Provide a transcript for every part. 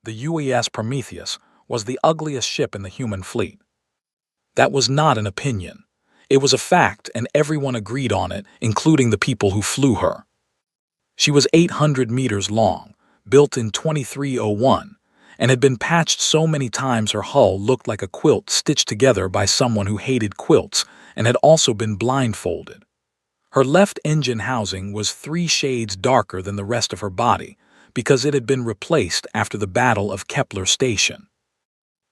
The UES Prometheus was the ugliest ship in the human fleet. That was not an opinion. It was a fact, and everyone agreed on it, including the people who flew her. She was 800 meters long, built in 2301, and had been patched so many times her hull looked like a quilt stitched together by someone who hated quilts and had also been blindfolded. Her left engine housing was 3 shades darker than the rest of her body because it had been replaced after the Battle of Kepler Station.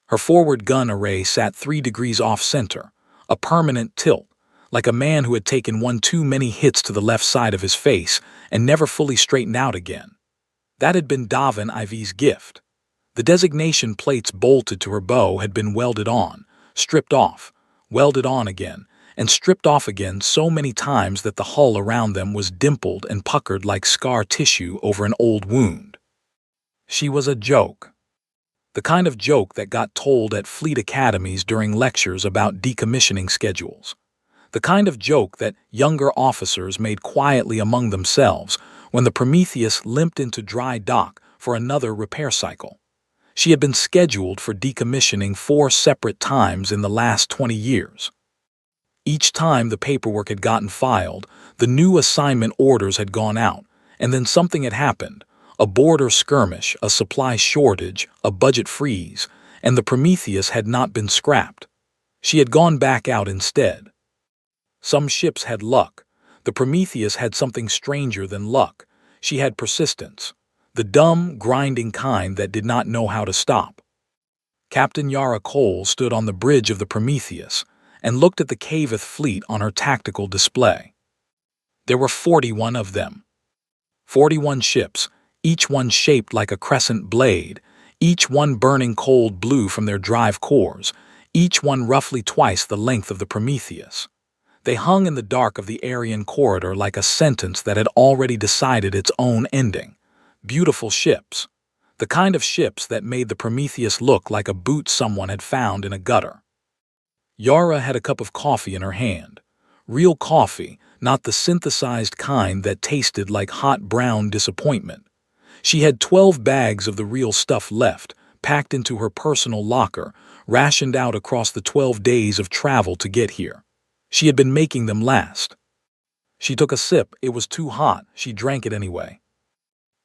Her forward gun array sat 3 degrees off-center, a permanent tilt, like a man who had taken one too many hits to the left side of his face and never fully straightened out again. That had been Davin Iv's gift. The designation plates bolted to her bow had been welded on, stripped off, welded on again, and stripped off again so many times that the hull around them was dimpled and puckered like scar tissue over an old wound. She was a joke. The kind of joke that got told at fleet academies during lectures about decommissioning schedules. The kind of joke that younger officers made quietly among themselves when the Prometheus limped into dry dock for another repair cycle. She had been scheduled for decommissioning 4 separate times in the last 20 years. Each time the paperwork had gotten filed, the new assignment orders had gone out, and then something had happened. A border skirmish, a supply shortage, a budget freeze, and the Prometheus had not been scrapped. She had gone back out instead. Some ships had luck. The Prometheus had something stranger than luck. She had persistence. The dumb, grinding kind that did not know how to stop. Captain Yara Cole stood on the bridge of the Prometheus and looked at the Cavith fleet on her tactical display. There were 41 of them. 41 ships, each one shaped like a crescent blade, each one burning cold blue from their drive cores, each one roughly twice the length of the Prometheus. They hung in the dark of the Aryan corridor like a sentence that had already decided its own ending. Beautiful ships. The kind of ships that made the Prometheus look like a boot someone had found in a gutter. Yara had a cup of coffee in her hand. Real coffee, not the synthesized kind that tasted like hot brown disappointment. She had 12 bags of the real stuff left, packed into her personal locker, rationed out across the 12 days of travel to get here. She had been making them last. She took a sip. It was too hot. She drank it anyway.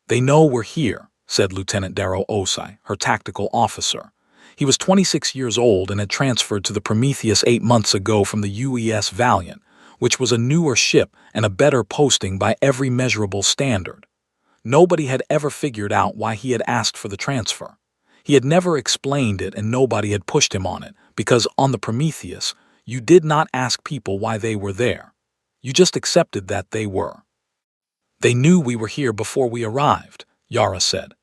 "They know we're here," said Lieutenant Darrow Osai, her tactical officer. He was 26 years old and had transferred to the Prometheus 8 months ago from the UES Valiant, which was a newer ship and a better posting by every measurable standard. Nobody had ever figured out why he had asked for the transfer. He had never explained it and nobody had pushed him on it, because on the Prometheus, you did not ask people why they were there. You just accepted that they were. "They knew we were here before we arrived," Yara said.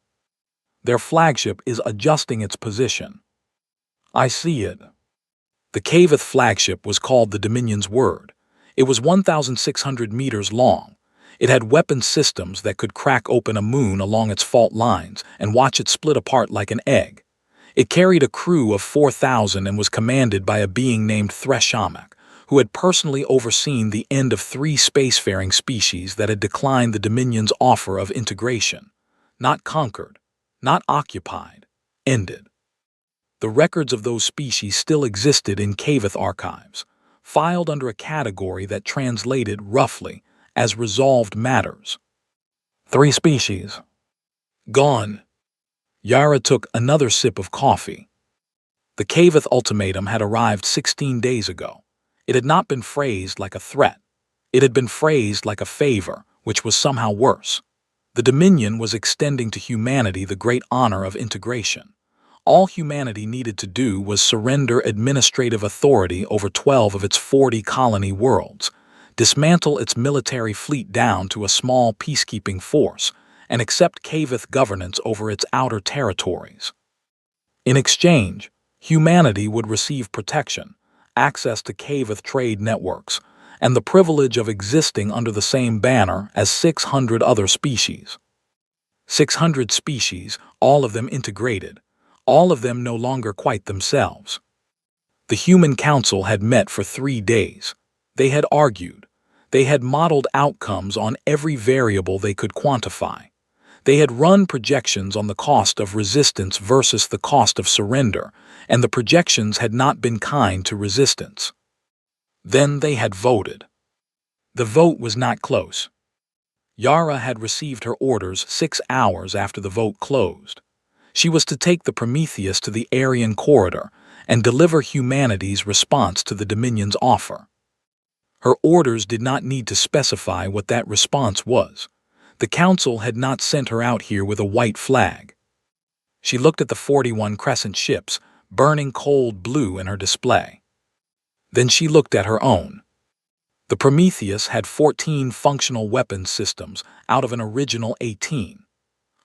"Their flagship is adjusting its position." "I see it." The Cavith flagship was called the Dominion's Word. It was 1,600 meters long. It had weapon systems that could crack open a moon along its fault lines and watch it split apart like an egg. It carried a crew of 4,000 and was commanded by a being named Threshamak, who had personally overseen the end of 3 spacefaring species that had declined the Dominion's offer of integration. Not conquered, not occupied, ended. The records of those species still existed in Cavith archives, filed under a category that translated, roughly, as resolved matters. 3 species. Gone. Yara took another sip of coffee. The Cavith ultimatum had arrived 16 days ago. It had not been phrased like a threat. It had been phrased like a favor, which was somehow worse. The Dominion was extending to humanity the great honor of integration. All humanity needed to do was surrender administrative authority over 12 of its 40 colony worlds, dismantle its military fleet down to a small peacekeeping force, and accept Cavith governance over its outer territories. In exchange, humanity would receive protection, access to Cavith trade networks, and the privilege of existing under the same banner as 600 other species. 600 species, all of them integrated, all of them no longer quite themselves. The Human Council had met for 3 days. They had argued. They had modeled outcomes on every variable they could quantify. They had run projections on the cost of resistance versus the cost of surrender, and the projections had not been kind to resistance. Then they had voted. The vote was not close. Yara had received her orders 6 hours after the vote closed. She was to take the Prometheus to the Aryan corridor and deliver humanity's response to the Dominion's offer. Her orders did not need to specify what that response was. The Council had not sent her out here with a white flag. She looked at the 41 Crescent ships, burning cold blue in her display. Then she looked at her own. The Prometheus had 14 functional weapons systems out of an original 18.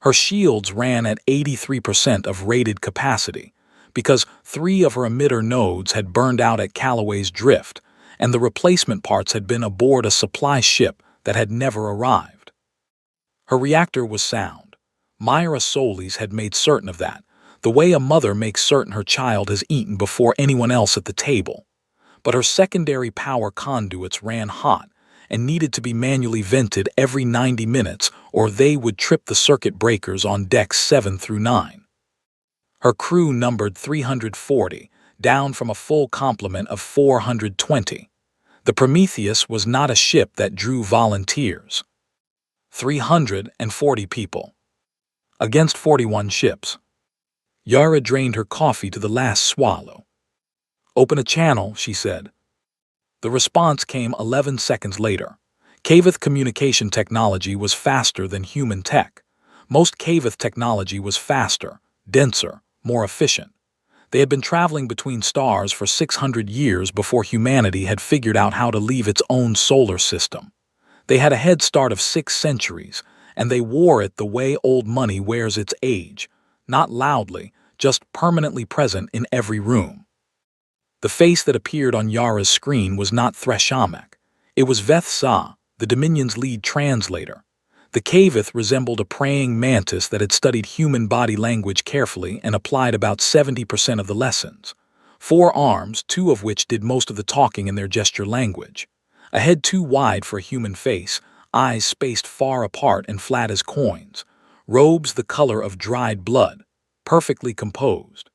Her shields ran at 83% of rated capacity because 3 of her emitter nodes had burned out at Callaway's Drift, and the replacement parts had been aboard a supply ship that had never arrived. Her reactor was sound. Myra Solis had made certain of that, the way a mother makes certain her child has eaten before anyone else at the table. But her secondary power conduits ran hot and needed to be manually vented every 90 minutes or they would trip the circuit breakers on decks 7 through 9. Her crew numbered 340, down from a full complement of 420. The Prometheus was not a ship that drew volunteers. 340 people. Against 41 ships. Yara drained her coffee to the last swallow. "Open a channel," she said. The response came 11 seconds later. Kavith communication technology was faster than human tech. Most Kavith technology was faster, denser, more efficient. They had been traveling between stars for 600 years before humanity had figured out how to leave its own solar system. They had a head start of 6 centuries, and they wore it the way old money wears its age, not loudly, just permanently present in every room. The face that appeared on Yara's screen was not Threshamek. It was Veth-Sa, the Dominion's lead translator. The Kavith resembled a praying mantis that had studied human body language carefully and applied about 70% of the lessons. 4 arms, 2 of which did most of the talking in their gesture language. A head too wide for a human face, eyes spaced far apart and flat as coins. Robes the color of dried blood, perfectly composed.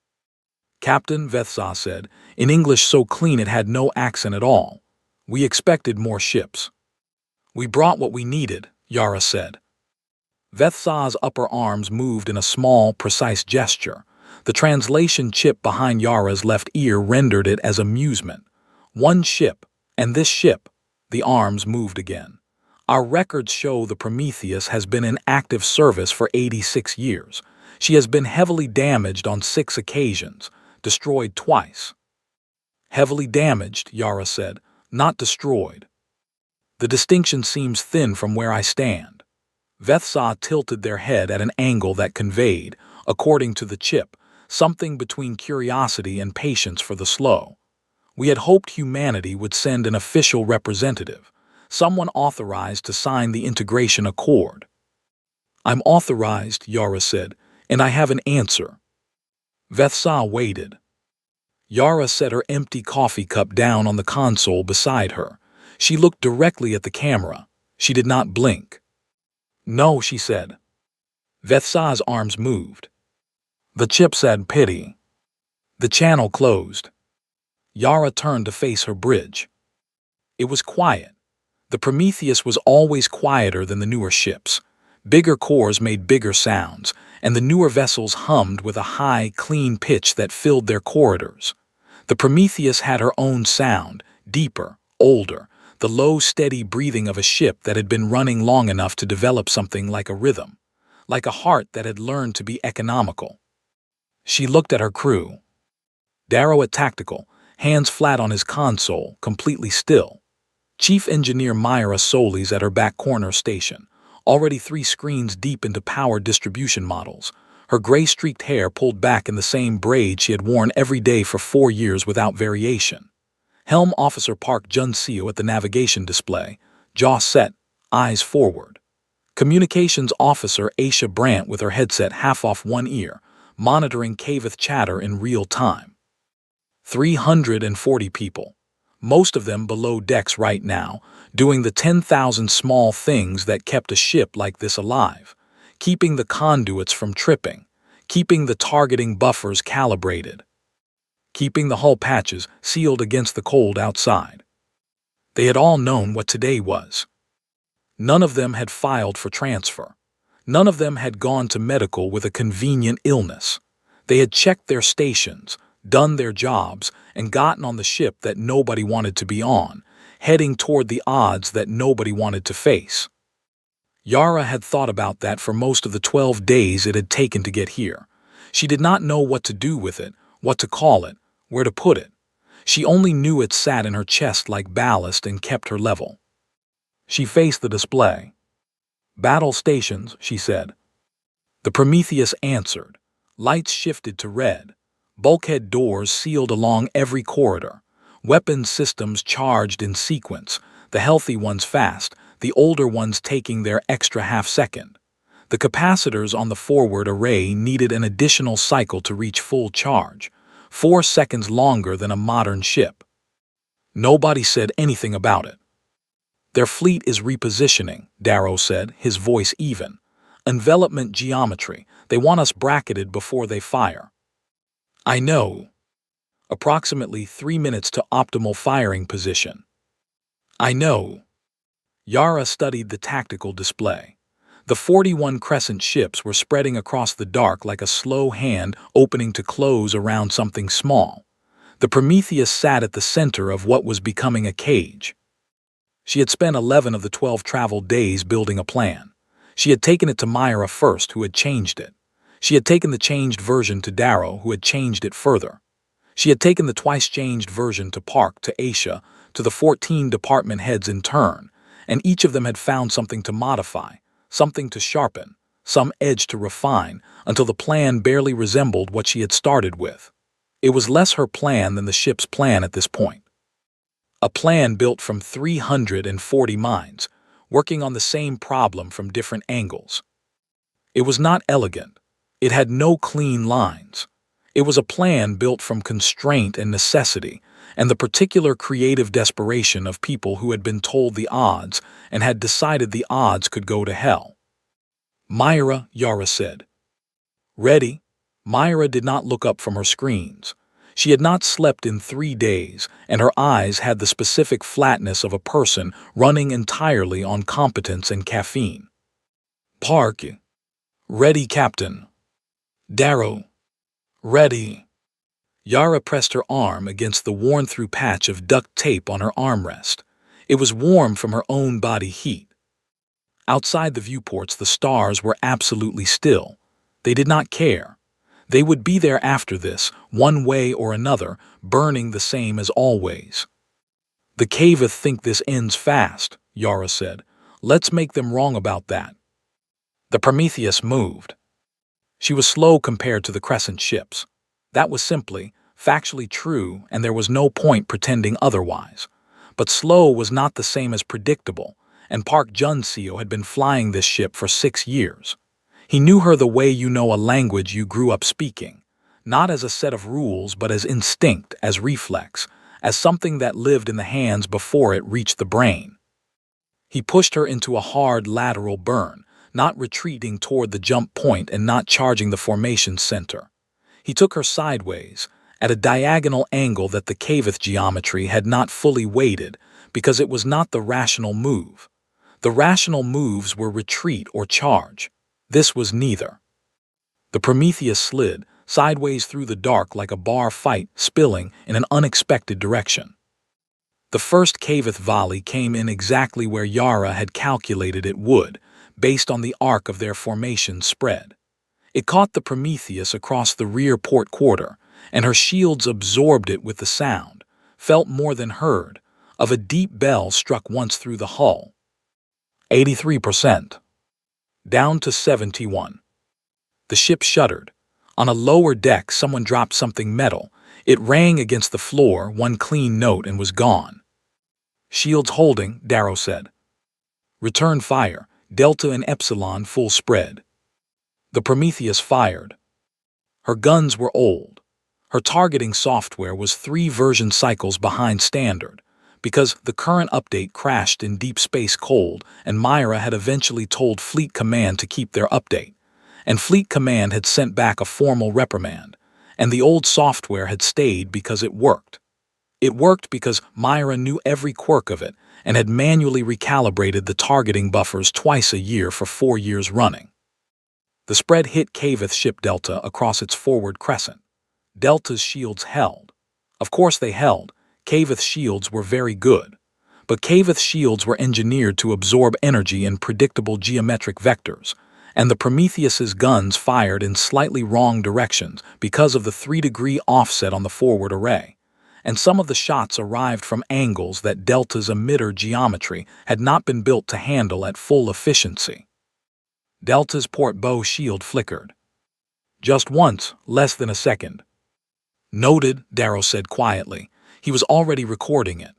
"Captain," Veth-Sa said, in English so clean it had no accent at all, "we expected more ships." "We brought what we needed," Yara said. Veth-Sa's upper arms moved in a small, precise gesture. The translation chip behind Yara's left ear rendered it as amusement. "One ship, and this ship," the arms moved again. "Our records show the Prometheus has been in active service for 86 years. She has been heavily damaged on 6 occasions, destroyed twice." "Heavily damaged," Yara said, "not destroyed." "The distinction seems thin from where I stand." Veth-Sa tilted their head at an angle that conveyed, according to the chip, something between curiosity and patience for the slow. "We had hoped humanity would send an official representative, someone authorized to sign the integration accord." "I'm authorized," Yara said, "and I have an answer." Veth-Sa waited. Yara set her empty coffee cup down on the console beside her. She looked directly at the camera. She did not blink. "No," she said. Veth-Sa's arms moved. The chip said pity. The channel closed. Yara turned to face her bridge. It was quiet. The Prometheus was always quieter than the newer ships. Bigger cores made bigger sounds, and the newer vessels hummed with a high, clean pitch that filled their corridors. The Prometheus had her own sound, deeper, older, the low, steady breathing of a ship that had been running long enough to develop something like a rhythm, like a heart that had learned to be economical. She looked at her crew. Darrow at tactical, hands flat on his console, completely still. Chief Engineer Myra Solis at her back corner station, already 3 screens deep into power distribution models, her gray-streaked hair pulled back in the same braid she had worn every day for 4 years without variation. Helm Officer Park Jun-seo at the navigation display, jaw set, eyes forward. Communications Officer Aisha Brandt with her headset half off one ear, monitoring Kavith chatter in real time. 340 people, most of them below decks right now, doing the 10,000 small things that kept a ship like this alive. keeping the conduits from tripping, keeping the targeting buffers calibrated, keeping the hull patches sealed against the cold outside. They had all known what today was. None of them had filed for transfer. None of them had gone to medical with a convenient illness. They had checked their stations, done their jobs, and gotten on the ship that nobody wanted to be on, heading toward the odds that nobody wanted to face. Yara had thought about that for most of the 12 days it had taken to get here. She did not know what to do with it, what to call it, where to put it. She only knew it sat in her chest like ballast and kept her level. She faced the display. "Battle stations," she said. The Prometheus answered. Lights shifted to red. Bulkhead doors sealed along every corridor. Weapons systems charged in sequence, the healthy ones fast, the older ones taking their extra half-second. The capacitors on the forward array needed an additional cycle to reach full charge, 4 seconds longer than a modern ship. Nobody said anything about it. "Their fleet is repositioning," Darrow said, his voice even. "Envelopment geometry. They want us bracketed before they fire." "I know. Approximately 3 minutes to optimal firing position." "I know." Yara studied the tactical display. The 41 Crescent ships were spreading across the dark like a slow hand opening to close around something small. The Prometheus sat at the center of what was becoming a cage. She had spent 11 of the 12 travel days building a plan. She had taken it to Myra first, who had changed it. She had taken the changed version to Darrow, who had changed it further. She had taken the twice-changed version to Park, to Aisha, to the 14 department heads in turn, and each of them had found something to modify, something to sharpen, some edge to refine, until the plan barely resembled what she had started with. It was less her plan than the ship's plan at this point. A plan built from 340 minds, working on the same problem from different angles. It was not elegant. It had no clean lines. It was a plan built from constraint and necessity, and the particular creative desperation of people who had been told the odds and had decided the odds could go to hell. "Myra," Yara said. "Ready?" Myra did not look up from her screens. She had not slept in 3 days, and her eyes had the specific flatness of a person running entirely on competence and caffeine. "Park." "Ready, Captain." "Darrow." "Ready." Yara pressed her arm against the worn-through patch of duct tape on her armrest. It was warm from her own body heat. Outside the viewports, the stars were absolutely still. They did not care. They would be there after this, one way or another, burning the same as always. "The Caveth think this ends fast," Yara said. "Let's make them wrong about that." The Prometheus moved. She was slow compared to the Crescent ships. That was simply, factually true, and there was no point pretending otherwise. But slow was not the same as predictable, and Park Junseo had been flying this ship for 6 years. He knew her the way you know a language you grew up speaking, not as a set of rules but as instinct, as reflex, as something that lived in the hands before it reached the brain. He pushed her into a hard lateral burn, not retreating toward the jump point and not charging the formation center. He took her sideways, at a diagonal angle that the Caveth geometry had not fully weighted, because it was not the rational move. The rational moves were retreat or charge. This was neither. The Prometheus slid sideways through the dark like a bar fight, spilling in an unexpected direction. The first Caveth volley came in exactly where Yara had calculated it would, based on the arc of their formation spread. It caught the Prometheus across the rear port quarter, and her shields absorbed it with the sound, felt more than heard, of a deep bell struck once through the hull. 83%. Down to 71. The ship shuddered. On a lower deck, someone dropped something metal. It rang against the floor, one clean note, and was gone. "Shields holding," Darrow said. "Return fire, Delta and Epsilon full spread." The Prometheus fired. Her guns were old. Her targeting software was 3 version cycles behind standard, because the current update crashed in deep space cold, and Myra had eventually told Fleet Command to keep their update. and Fleet Command had sent back a formal reprimand, and the old software had stayed because it worked. It worked because Myra knew every quirk of it and had manually recalibrated the targeting buffers twice a year for 4 years running. The spread hit Cavith ship Delta across its forward crescent. Delta's shields held. Of course they held. Cavith's shields were very good. But Cavith's shields were engineered to absorb energy in predictable geometric vectors, and the Prometheus's guns fired in slightly wrong directions because of the 3-degree offset on the forward array, and some of the shots arrived from angles that Delta's emitter geometry had not been built to handle at full efficiency. Delta's port bow shield flickered. Just once, less than a second. "Noted," Darrow said quietly. He was already recording it.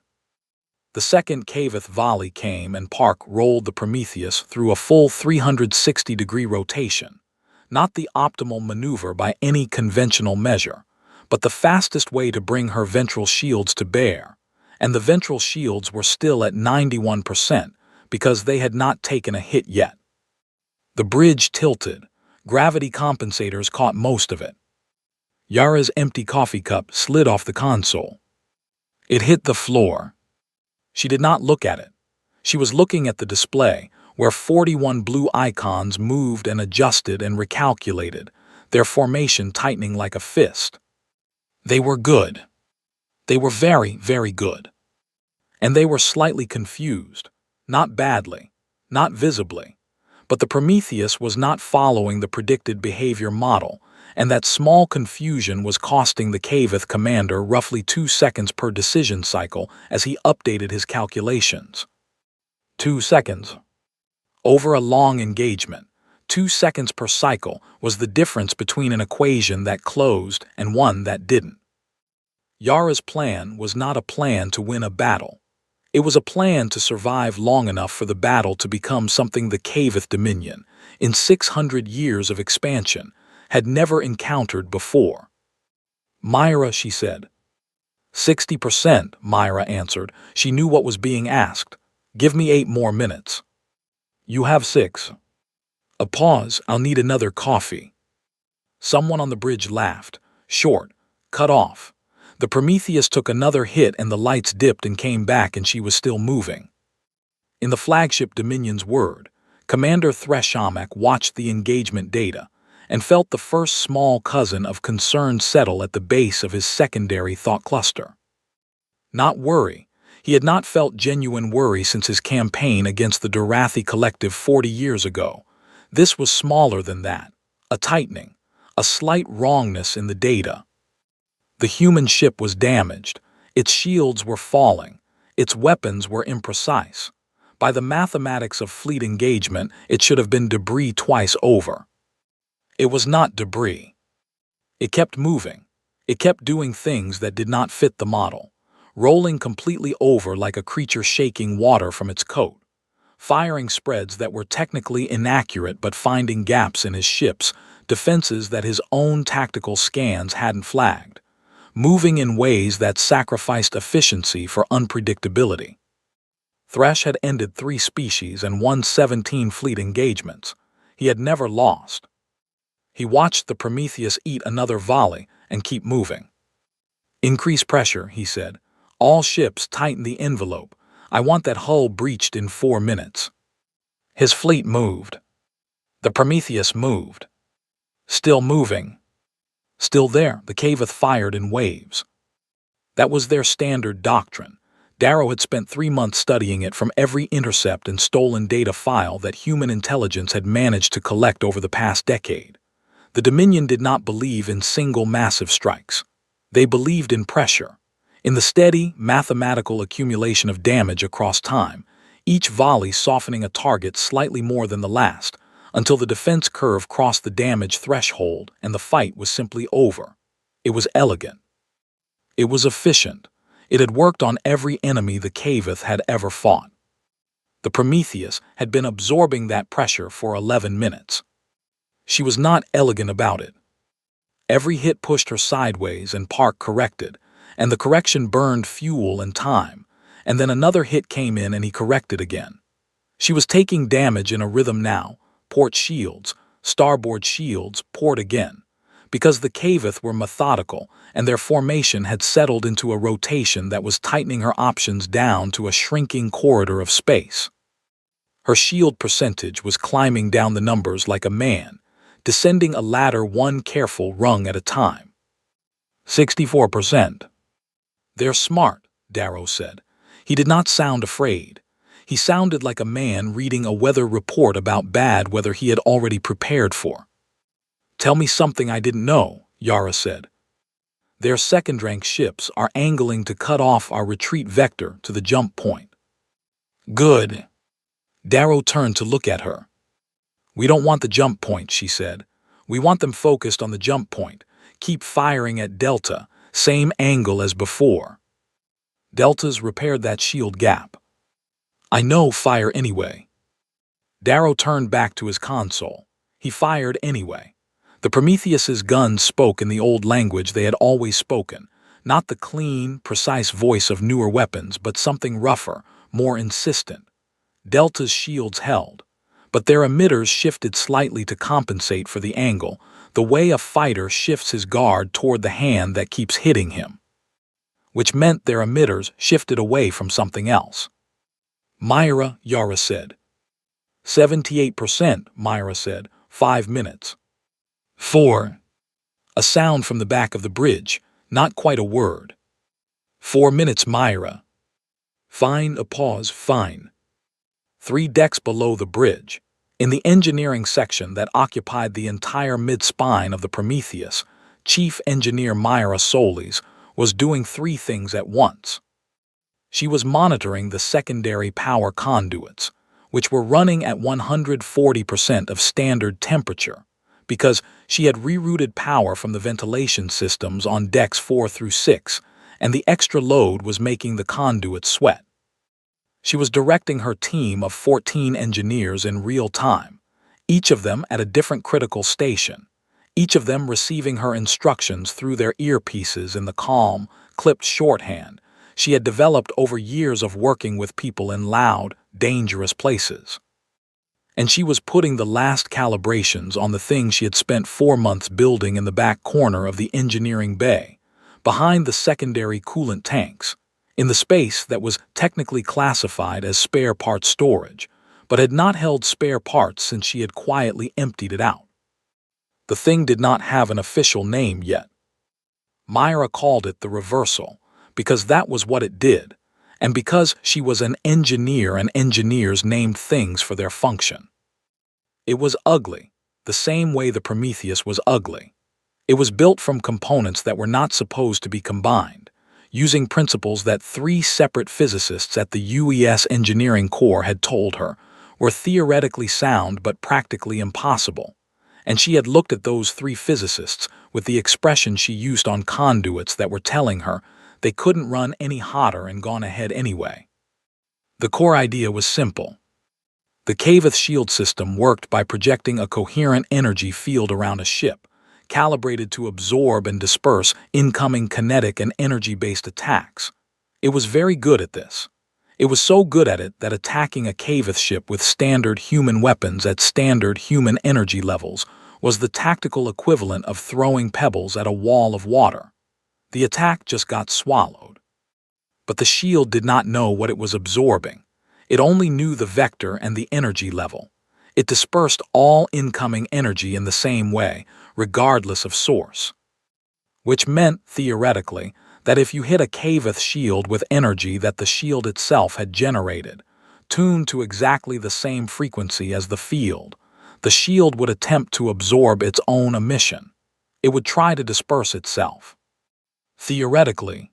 The second Cavith volley came and Park rolled the Prometheus through a full 360-degree rotation. Not the optimal maneuver by any conventional measure, but the fastest way to bring her ventral shields to bear, and the ventral shields were still at 91% because they had not taken a hit yet. The bridge tilted. Gravity compensators caught most of it. Yara's empty coffee cup slid off the console. It hit the floor. She did not look at it. She was looking at the display, where 41 blue icons moved and adjusted and recalculated, their formation tightening like a fist. They were good. They were very, very good. And they were slightly confused. Not badly, not visibly. But the Prometheus was not following the predicted behavior model, and that small confusion was costing the Cavith commander roughly 2 seconds per decision cycle as he updated his calculations. 2 seconds. Over a long engagement, 2 seconds per cycle was the difference between an equation that closed and one that didn't. Yara's plan was not a plan to win a battle. It was a plan to survive long enough for the battle to become something the Cavith Dominion, in 600 years of expansion, had never encountered before. "Myra," she said. 60%, Myra answered. She knew what was being asked. "Give me 8 more minutes." "You have 6. A pause. "I'll need another coffee." Someone on the bridge laughed. Short. Cut off. The Prometheus took another hit and the lights dipped and came back and she was still moving. In the flagship Dominion's word, Commander Threshamak watched the engagement data and felt the first small cousin of concern settle at the base of his secondary thought cluster. Not worry. He had not felt genuine worry since his campaign against the Dorathi Collective 40 years ago. This was smaller than that. A tightening. A slight wrongness in the data. The human ship was damaged. Its shields were falling. Its weapons were imprecise. By the mathematics of fleet engagement, it should have been debris twice over. It was not debris. It kept moving. It kept doing things that did not fit the model, rolling completely over like a creature shaking water from its coat, firing spreads that were technically inaccurate but finding gaps in his ships, defenses that his own tactical scans hadn't flagged, moving in ways that sacrificed efficiency for unpredictability. Thresh had ended 3 species and won 17 fleet engagements. He had never lost. He watched the Prometheus eat another volley and keep moving. "Increase pressure," he said. "All ships tighten the envelope. I want that hull breached in 4 minutes." His fleet moved. The Prometheus moved. Still moving. Still there, the Cavith fired in waves. That was their standard doctrine. Darrow had spent 3 months studying it from every intercept and stolen data file that human intelligence had managed to collect over the past decade. The Dominion did not believe in single massive strikes. They believed in pressure, in the steady, mathematical accumulation of damage across time, each volley softening a target slightly more than the last, until the defense curve crossed the damage threshold and the fight was simply over. It was elegant. It was efficient. It had worked on every enemy the Cavith had ever fought. The Prometheus had been absorbing that pressure for 11 minutes. She was not elegant about it. Every hit pushed her sideways and Park corrected, and the correction burned fuel and time, and then another hit came in and he corrected again. She was taking damage in a rhythm now, port shields, starboard shields poured again, because the Cavith were methodical and their formation had settled into a rotation that was tightening her options down to a shrinking corridor of space. Her shield percentage was climbing down the numbers like a man, descending a ladder one careful rung at a time. 64%. They're smart, Darrow said. He did not sound afraid. He sounded like a man reading a weather report about bad weather he had already prepared for. Tell me something I didn't know, Yara said. Their second-rank ships are angling to cut off our retreat vector to the jump point. Good. Darrow turned to look at her. We don't want the jump point, she said. We want them focused on the jump point. Keep firing at Delta, same angle as before. Delta's repaired that shield gap. I know, fire anyway. Darrow turned back to his console. He fired anyway. The Prometheus's guns spoke in the old language they had always spoken, not the clean, precise voice of newer weapons, but something rougher, more insistent. Delta's shields held, but their emitters shifted slightly to compensate for the angle, the way a fighter shifts his guard toward the hand that keeps hitting him, which meant their emitters shifted away from something else. Myra, Yara said. 78%, Myra said. 5 minutes. 4. A sound from the back of the bridge, not quite a word. 4 minutes, Myra. Fine, a pause, fine. 3 decks below the bridge, in the engineering section that occupied the entire mid-spine of the Prometheus, Chief Engineer Myra Solis was doing 3 things at once. She was monitoring the secondary power conduits, which were running at 140% of standard temperature, because she had rerouted power from the ventilation systems on decks 4 through 6, and the extra load was making the conduits sweat. She was directing her team of 14 engineers in real time, each of them at a different critical station, each of them receiving her instructions through their earpieces in the calm, clipped shorthand she had developed over years of working with people in loud, dangerous places. And she was putting the last calibrations on the thing she had spent 4 months building in the back corner of the engineering bay, behind the secondary coolant tanks, in the space that was technically classified as spare parts storage, but had not held spare parts since she had quietly emptied it out. The thing did not have an official name yet. Myra called it the reversal, because that was what it did, and because she was an engineer and engineers named things for their function. It was ugly, the same way the Prometheus was ugly. It was built from components that were not supposed to be combined, using principles that 3 separate physicists at the UES engineering corps had told her were theoretically sound but practically impossible, and she had looked at those 3 physicists with the expression she used on conduits that were telling her they couldn't run any hotter and gone ahead anyway. The core idea was simple. The Cavith shield system worked by projecting a coherent energy field around a ship, calibrated to absorb and disperse incoming kinetic and energy-based attacks. It was very good at this. It was so good at it that attacking a Cavith ship with standard human weapons at standard human energy levels was the tactical equivalent of throwing pebbles at a wall of water. The attack just got swallowed. But the shield did not know what it was absorbing. It only knew the vector and the energy level. It dispersed all incoming energy in the same way, regardless of source. Which meant, theoretically, that if you hit a Cavith shield with energy that the shield itself had generated, tuned to exactly the same frequency as the field, the shield would attempt to absorb its own emission. It would try to disperse itself. Theoretically,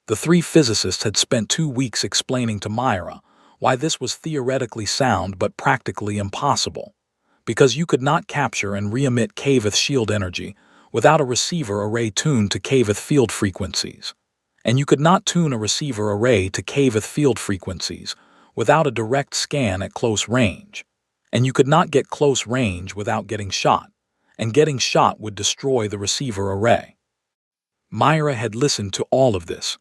the 3 physicists had spent 2 weeks explaining to Myra why this was theoretically sound but practically impossible, because you could not capture and re-emit Cavith shield energy without a receiver array tuned to Cavith field frequencies, and you could not tune a receiver array to Cavith field frequencies without a direct scan at close range, and you could not get close range without getting shot, and getting shot would destroy the receiver array. Myra had listened to all of this.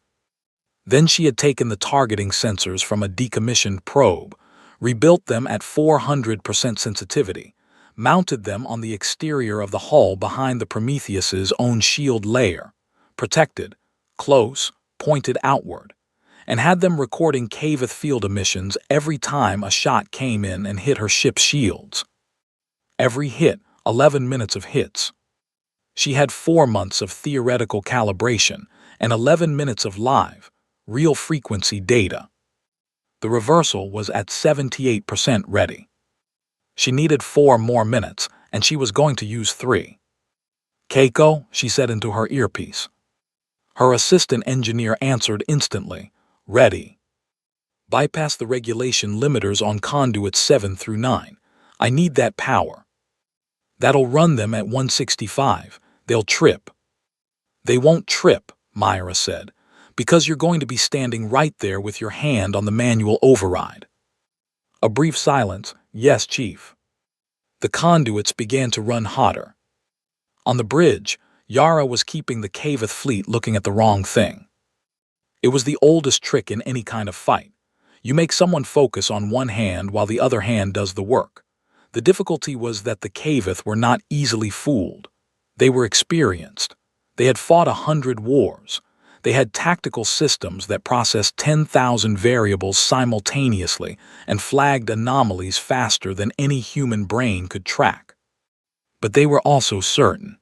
Then she had taken the targeting sensors from a decommissioned probe, rebuilt them at 400% sensitivity, mounted them on the exterior of the hull behind the Prometheus's own shield layer, protected, close, pointed outward, and had them recording Cavith field emissions every time a shot came in and hit her ship's shields. Every hit, 11 minutes of hits. She had 4 months of theoretical calibration and 11 minutes of live, real frequency data. The reversal was at 78% ready. She needed 4 more minutes, and she was going to use 3. "Keiko," she said into her earpiece. Her assistant engineer answered instantly, "Ready. Bypass the regulation limiters on conduits 7 through 9. I need that power. That'll run them at 165. They'll trip." "They won't trip," Myra said, "because you're going to be standing right there with your hand on the manual override." A brief silence. "Yes, Chief." The conduits began to run hotter. On the bridge, Yara was keeping the Cavith fleet looking at the wrong thing. It was the oldest trick in any kind of fight. You make someone focus on one hand while the other hand does the work. The difficulty was that the Cavith were not easily fooled. They were experienced. They had fought 100 wars. They had tactical systems that processed 10,000 variables simultaneously and flagged anomalies faster than any human brain could track. But they were also certain.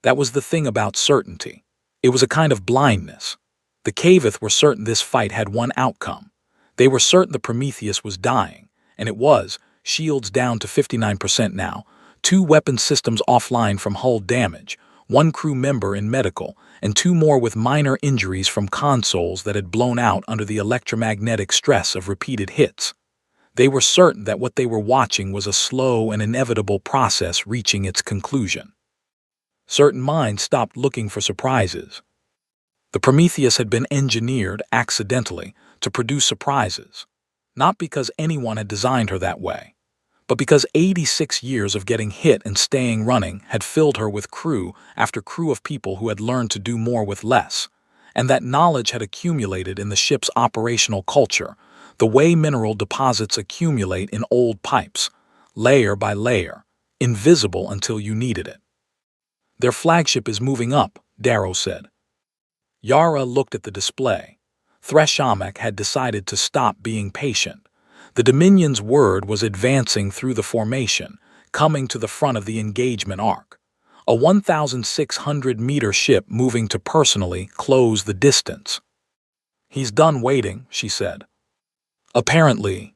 That was the thing about certainty. It was a kind of blindness. The Cavith were certain this fight had one outcome. They were certain the Prometheus was dying, and it was, shields down to 59% now, 2 weapon systems offline from hull damage, 1 crew member in medical, and 2 more with minor injuries from consoles that had blown out under the electromagnetic stress of repeated hits. They were certain that what they were watching was a slow and inevitable process reaching its conclusion. Certain minds stopped looking for surprises. The Prometheus had been engineered, accidentally, to produce surprises, not because anyone had designed her that way, but because 86 years of getting hit and staying running had filled her with crew after crew of people who had learned to do more with less, and that knowledge had accumulated in the ship's operational culture, the way mineral deposits accumulate in old pipes, layer by layer, invisible until you needed it. "Their flagship is moving up," Darrow said. Yara looked at the display. Threshamak had decided to stop being patient. The Dominion's word was advancing through the formation, coming to the front of the engagement arc. A 1,600-meter ship moving to personally close the distance. "He's done waiting," she said. "Apparently."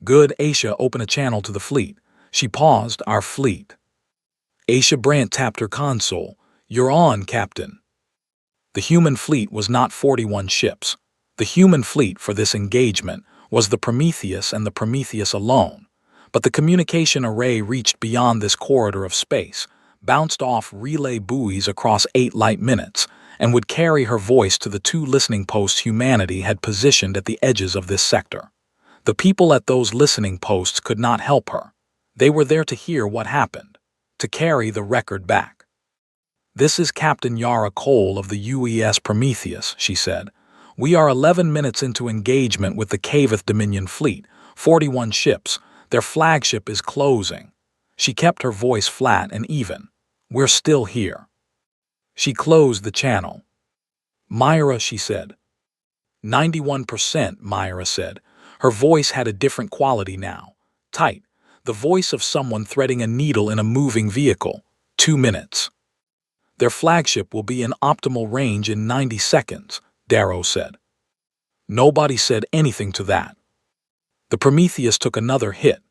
"Good." Aisha opened a channel to the fleet. She paused. "Our fleet." Aisha Brandt tapped her console. "You're on, Captain." The human fleet was not 41 ships. The human fleet for this engagement was the Prometheus and the Prometheus alone, but the communication array reached beyond this corridor of space, bounced off relay buoys across 8 light minutes, and would carry her voice to the 2 listening posts humanity had positioned at the edges of this sector. The people at those listening posts could not help her. They were there to hear what happened, to carry the record back. "This is Captain Yara Cole of the UES Prometheus," she said. "We are 11 minutes into engagement with the Cavith Dominion fleet, 41 ships. Their flagship is closing." She kept her voice flat and even. "We're still here." She closed the channel. "Myra," she said. 91%, Myra said. Her voice had a different quality now. Tight. The voice of someone threading a needle in a moving vehicle. 2 minutes. "Their flagship will be in optimal range in 90 seconds, Darrow said. Nobody said anything to that. The Prometheus took another hit,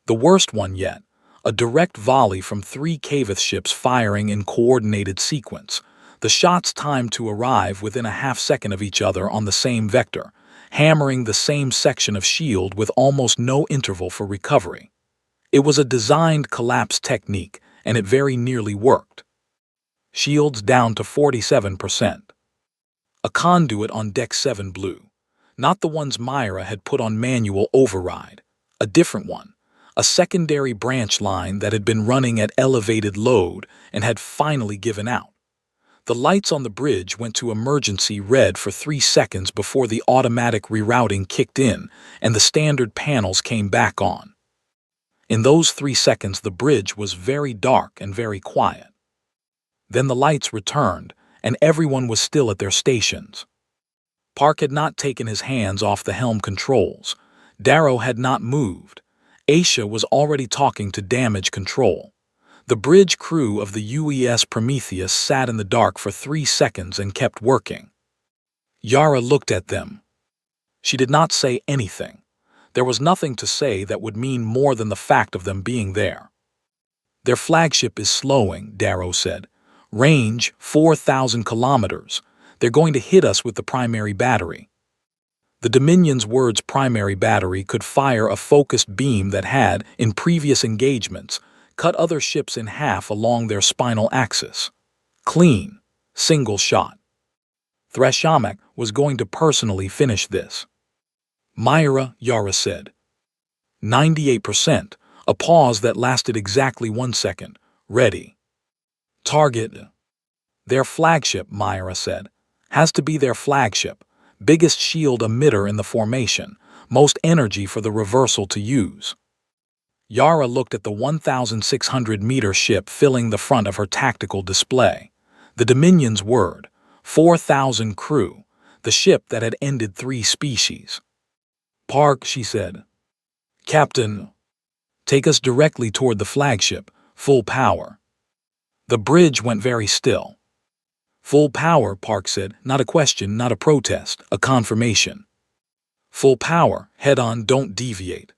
the worst one yet, a direct volley from 3 Cavith ships firing in coordinated sequence. The shots timed to arrive within a half-second of each other on the same vector, hammering the same section of shield with almost no interval for recovery. It was a designed collapse technique, and it very nearly worked. Shields down to 47%. A conduit on deck 7 blew. Not the ones Myra had put on manual override. A different one. A secondary branch line that had been running at elevated load and had finally given out. The lights on the bridge went to emergency red for 3 seconds before the automatic rerouting kicked in and the standard panels came back on. In those 3 seconds, the bridge was very dark and very quiet. Then the lights returned, and everyone was still at their stations. Park had not taken his hands off the helm controls. Darrow had not moved. Aisha was already talking to damage control. The bridge crew of the UES Prometheus sat in the dark for 3 seconds and kept working. Yara looked at them. She did not say anything. There was nothing to say that would mean more than the fact of them being there. "Their flagship is slowing," Darrow said. "Range 4,000 kilometers. They're going to hit us with the primary battery." The Dominion's word's primary battery could fire a focused beam that had, in previous engagements, cut other ships in half along their spinal axis. Clean, single shot. Threshamak was going to personally finish this. "Myra," Yara said. 98%, a pause that lasted exactly 1 second. "Ready." "Target." "Their flagship," Myra said. "Has to be their flagship. Biggest shield emitter in the formation. Most energy for the reversal to use." Yara looked at the 1,600-meter ship filling the front of her tactical display. The Dominion's word, 4,000 crew, the ship that had ended 3 species. "Park," she said. "Captain, take us directly toward the flagship, full power." The bridge went very still. "Full power," Park said, not a question, not a protest, a confirmation. "Full power, head on, don't deviate."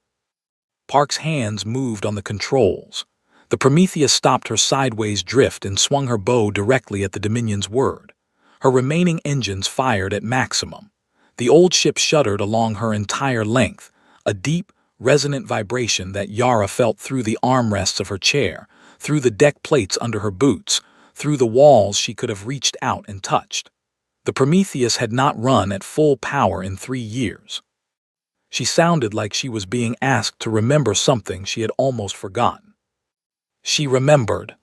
Park's hands moved on the controls. The Prometheus stopped her sideways drift and swung her bow directly at the Dominion's word. Her remaining engines fired at maximum. The old ship shuddered along her entire length, a deep, resonant vibration that Yara felt through the armrests of her chair, through the deck plates under her boots, through the walls she could have reached out and touched. The Prometheus had not run at full power in 3 years. She sounded like she was being asked to remember something she had almost forgotten. She remembered.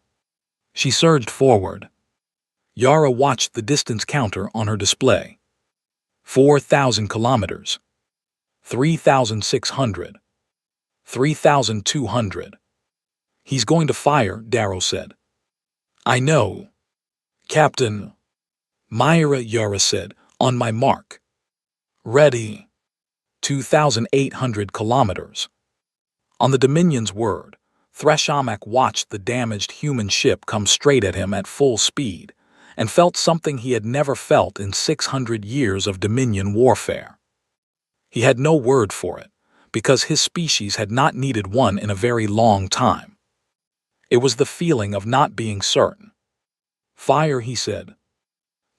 She surged forward. Yara watched the distance counter on her display. 4,000 kilometers. 3,600. 3,200. "He's going to fire," Darrow said. "I know." "Captain." "Myra," Yara said, "on my mark." "Ready." 2,800 kilometers. On the Dominion's word, Threshamak watched the damaged human ship come straight at him at full speed, and felt something he had never felt in 600 years of Dominion warfare. He had no word for it, because his species had not needed one in a very long time. It was the feeling of not being certain. "Fire," he said.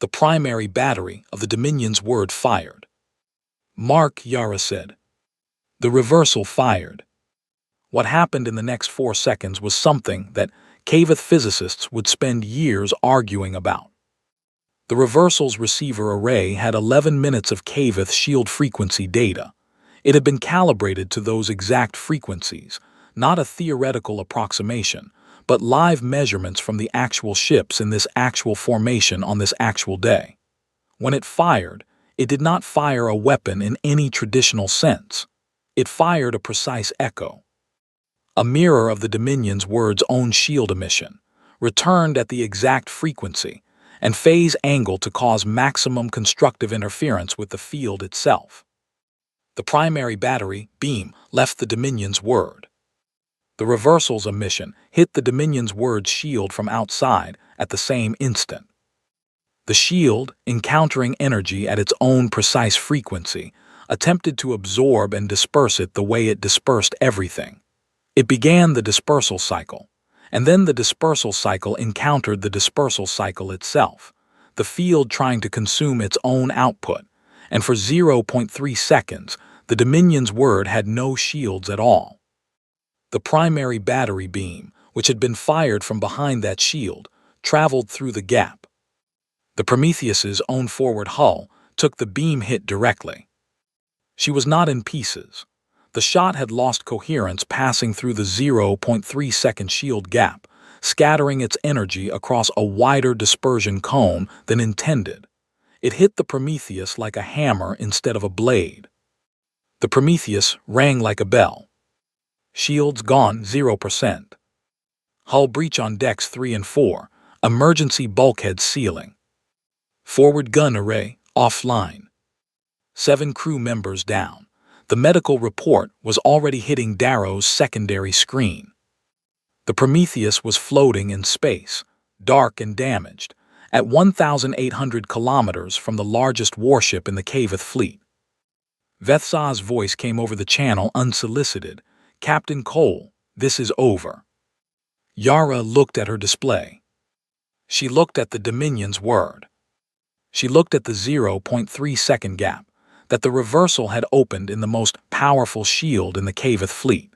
The primary battery of the Dominion's word fired. "Mark," Yara said. The reversal fired. What happened in the next 4 seconds was something that Kavith physicists would spend years arguing about. The reversal's receiver array had 11 minutes of Kavith shield frequency data. It had been calibrated to those exact frequencies, not a theoretical approximation, but live measurements from the actual ships in this actual formation on this actual day. When it fired, it did not fire a weapon in any traditional sense. It fired a precise echo. A mirror of the Dominion's word's own shield emission, returned at the exact frequency and phase angle to cause maximum constructive interference with the field itself. The primary battery beam left the Dominion's word. The reversal's emission hit the Dominion's word's shield from outside at the same instant. The shield, encountering energy at its own precise frequency, attempted to absorb and disperse it the way it dispersed everything. It began the dispersal cycle, and then the dispersal cycle encountered the dispersal cycle itself, the field trying to consume its own output, and for 0.3 seconds, the Dominion's word had no shields at all. The primary battery beam, which had been fired from behind that shield, traveled through the gap. The Prometheus's own forward hull took the beam hit directly. She was not in pieces. The shot had lost coherence passing through the 0.3-second shield gap, scattering its energy across a wider dispersion cone than intended. It hit the Prometheus like a hammer instead of a blade. The Prometheus rang like a bell. Shields gone 0%. Hull breach on decks 3 and 4. Emergency bulkhead sealing. Forward gun array offline. 7 crew members down. The medical report was already hitting Darrow's secondary screen. The Prometheus was floating in space, dark and damaged, at 1,800 kilometers from the largest warship in the Kavith fleet. Vethsa's voice came over the channel unsolicited. "Captain Cole, this is over." Yara looked at her display. She looked at the Dominion's word. She looked at the 0.3-second gap that the reversal had opened in the most powerful shield in the Kavith fleet.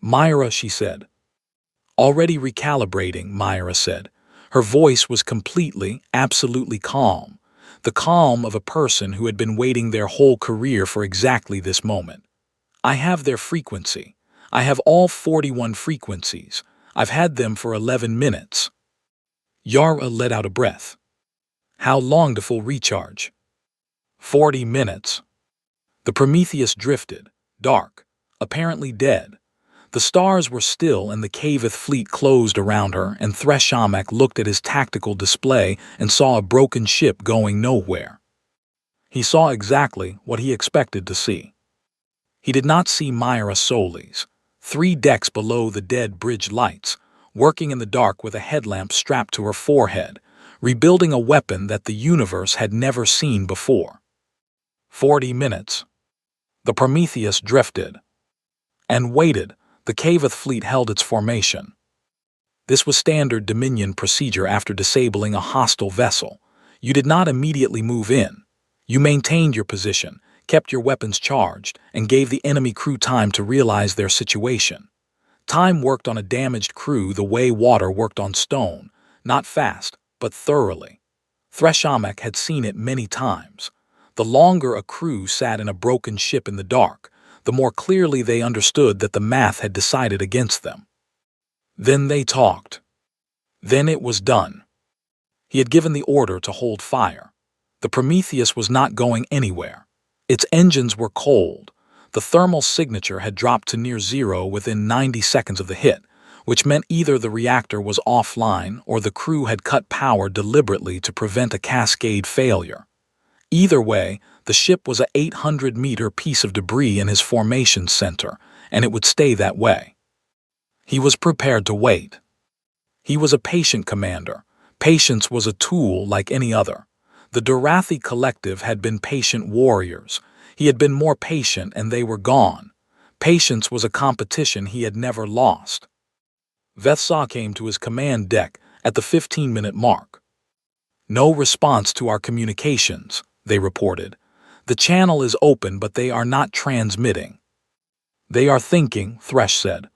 "Myra," she said. "Already recalibrating," Myra said. Her voice was completely, absolutely calm, the calm of a person who had been waiting their whole career for exactly this moment. "I have their frequency. I have all 41 frequencies. I've had them for 11 minutes. Yara let out a breath. "How long to full recharge?" 40 minutes. The Prometheus drifted, dark, apparently dead. The stars were still and the Kavith fleet closed around her, and Threshamak looked at his tactical display and saw a broken ship going nowhere. He saw exactly what he expected to see. He did not see Myra Solis, 3 decks below the dead bridge lights, working in the dark with a headlamp strapped to her forehead, rebuilding a weapon that the universe had never seen before. 40 minutes. The Prometheus drifted and waited. The Kavith fleet held its formation. This was standard Dominion procedure after disabling a hostile vessel. You did not immediately move in. You maintained your position, kept your weapons charged, and gave the enemy crew time to realize their situation. Time worked on a damaged crew the way water worked on stone, not fast, but thoroughly. Threshamak had seen it many times. The longer a crew sat in a broken ship in the dark, the more clearly they understood that the math had decided against them. Then they talked. Then it was done. He had given the order to hold fire. The Prometheus was not going anywhere. Its engines were cold. The thermal signature had dropped to near zero within 90 seconds of the hit, which meant either the reactor was offline or the crew had cut power deliberately to prevent a cascade failure. Either way, the ship was a 800-meter piece of debris in his formation center, and it would stay that way. He was prepared to wait. He was a patient commander. Patience was a tool like any other. The Dorathi Collective had been patient warriors. He had been more patient and they were gone. Patience was a competition he had never lost. Vethsa came to his command deck at the 15-minute mark. "No response to our communications," they reported. "The channel is open, but they are not transmitting." "They are thinking," Thresh said.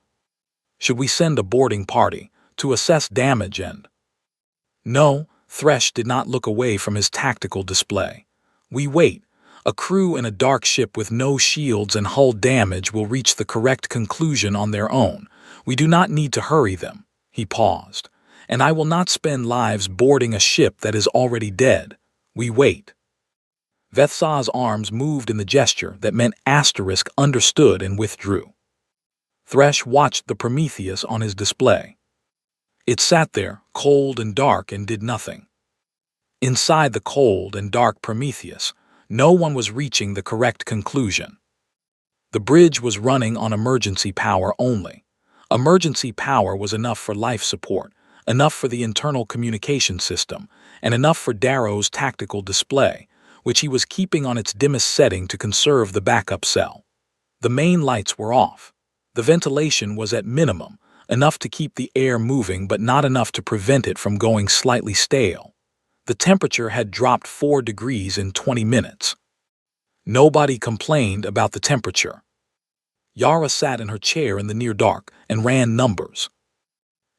"Should we send a boarding party to assess damage and—" "No," Thresh did not look away from his tactical display. "We wait. A crew in a dark ship with no shields and hull damage will reach the correct conclusion on their own. We do not need to hurry them." He paused. "And I will not spend lives boarding a ship that is already dead. We wait." Vethsa's arms moved in the gesture that meant Asterisk understood and withdrew. Thresh watched the Prometheus on his display. It sat there, cold and dark, and did nothing. Inside the cold and dark Prometheus, no one was reaching the correct conclusion. The bridge was running on emergency power only. Emergency power was enough for life support, enough for the internal communication system, and enough for Darrow's tactical display, which he was keeping on its dimmest setting to conserve the backup cell. The main lights were off. The ventilation was at minimum, enough to keep the air moving but not enough to prevent it from going slightly stale. The temperature had dropped 4 degrees in 20 minutes. Nobody complained about the temperature. Yara sat in her chair in the near dark and ran numbers.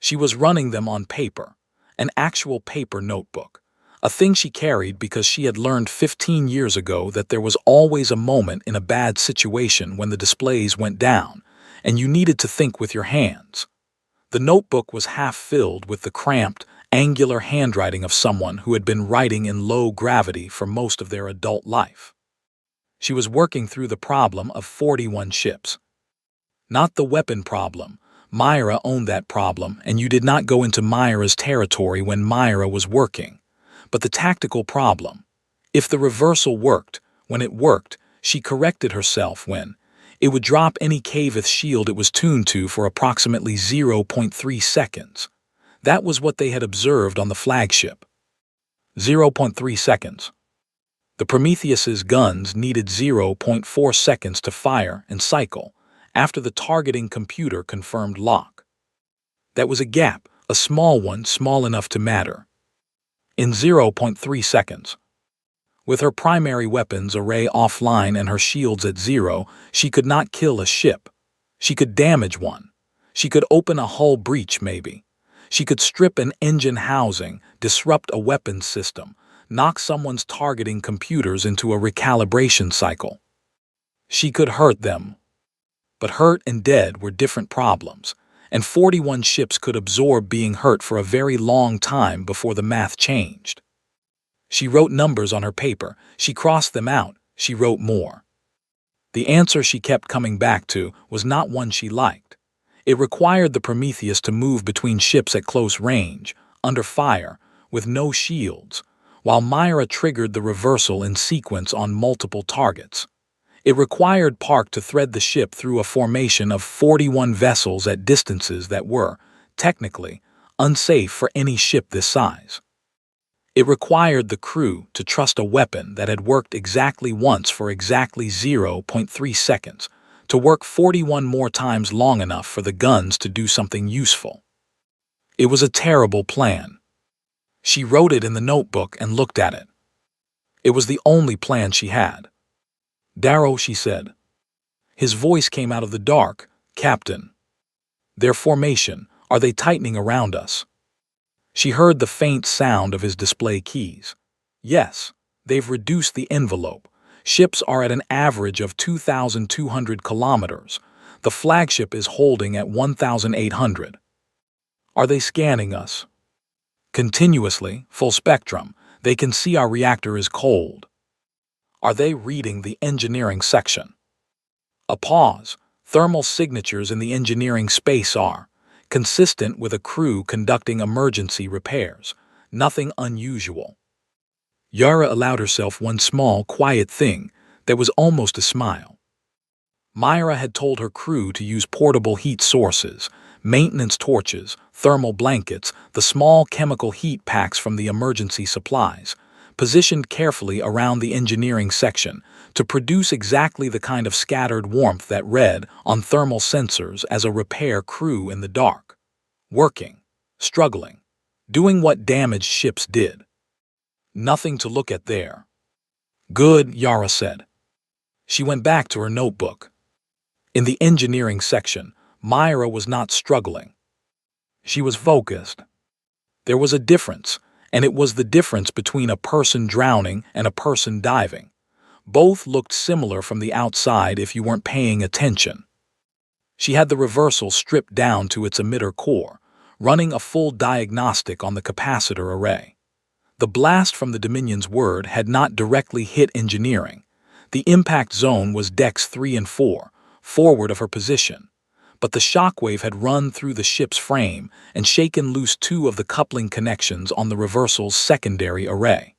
She was running them on paper, an actual paper notebook, a thing she carried because she had learned 15 years ago that there was always a moment in a bad situation when the displays went down, and you needed to think with your hands. The notebook was half filled with the cramped, angular handwriting of someone who had been writing in low gravity for most of their adult life. She was working through the problem of 41 ships. Not the weapon problem. Myra owned that problem, and you did not go into Myra's territory when Myra was working. But the tactical problem. If the reversal worked, when it worked, she corrected herself when it would drop any Kavith shield it was tuned to for approximately 0.3 seconds. That was what they had observed on the flagship. 0.3 seconds. The Prometheus's guns needed 0.4 seconds to fire and cycle after the targeting computer confirmed lock. That was a gap, a small one, small enough to matter. In 0.3 seconds. With her primary weapons array offline and her shields at 0, she could not kill a ship. She could damage one. She could open a hull breach, maybe. She could strip an engine housing, disrupt a weapons system, knock someone's targeting computers into a recalibration cycle. She could hurt them. But hurt and dead were different problems, and 41 ships could absorb being hurt for a very long time before the math changed. She wrote numbers on her paper, she crossed them out, she wrote more. The answer she kept coming back to was not one she liked. It required the Prometheus to move between ships at close range, under fire, with no shields, while Myra triggered the reversal in sequence on multiple targets. It required Park to thread the ship through a formation of 41 vessels at distances that were, technically, unsafe for any ship this size. It required the crew to trust a weapon that had worked exactly once for exactly 0.3 seconds, to work 41 more times long enough for the guns to do something useful. It was a terrible plan. She wrote it in the notebook and looked at it. It was the only plan she had. "Darrow," she said. His voice came out of the dark. "Captain. Their formation, are they tightening around us?" She heard the faint sound of his display keys. "Yes, they've reduced the envelope. Ships are at an average of 2,200 kilometers. The flagship is holding at 1,800. Are they scanning us?" "Continuously, full spectrum. They can see our reactor is cold." "Are they reading the engineering section?" A pause. "Thermal signatures in the engineering space are consistent with a crew conducting emergency repairs. Nothing unusual." Yara allowed herself one small, quiet thing that was almost a smile. Myra had told her crew to use portable heat sources, maintenance torches, thermal blankets, the small chemical heat packs from the emergency supplies, positioned carefully around the engineering section to produce exactly the kind of scattered warmth that read on thermal sensors as a repair crew in the dark. Working, struggling, doing what damaged ships did. Nothing to look at there. "Good," Yara said. She went back to her notebook. In the engineering section, Myra was not struggling. She was focused. There was a difference, and it was the difference between a person drowning and a person diving. Both looked similar from the outside if you weren't paying attention. She had the reversal stripped down to its emitter core, running a full diagnostic on the capacitor array. The blast from the Dominion's word had not directly hit engineering. The impact zone was decks 3 and 4, forward of her position. But the shockwave had run through the ship's frame and shaken loose 2 of the coupling connections on the reversal's secondary array.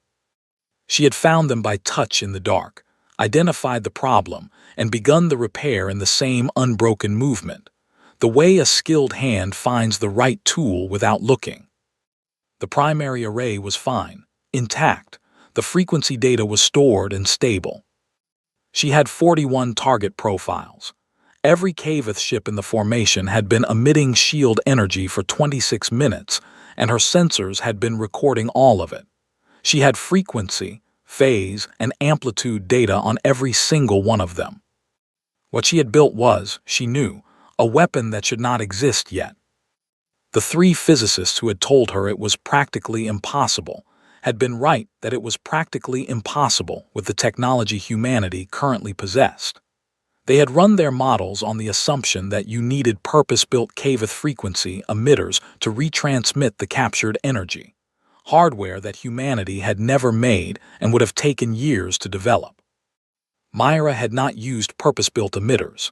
She had found them by touch in the dark, identified the problem, and begun the repair in the same unbroken movement, the way a skilled hand finds the right tool without looking. The primary array was fine, intact. The frequency data was stored and stable. She had 41 target profiles. Every Kavith ship in the formation had been emitting shield energy for 26 minutes, and her sensors had been recording all of it. She had frequency, phase, and amplitude data on every single one of them. What she had built was, she knew, a weapon that should not exist yet. The 3 physicists who had told her it was practically impossible had been right that it was practically impossible with the technology humanity currently possessed. They had run their models on the assumption that you needed purpose-built Kavith frequency emitters to retransmit the captured energy, hardware that humanity had never made and would have taken years to develop. Myra had not used purpose-built emitters.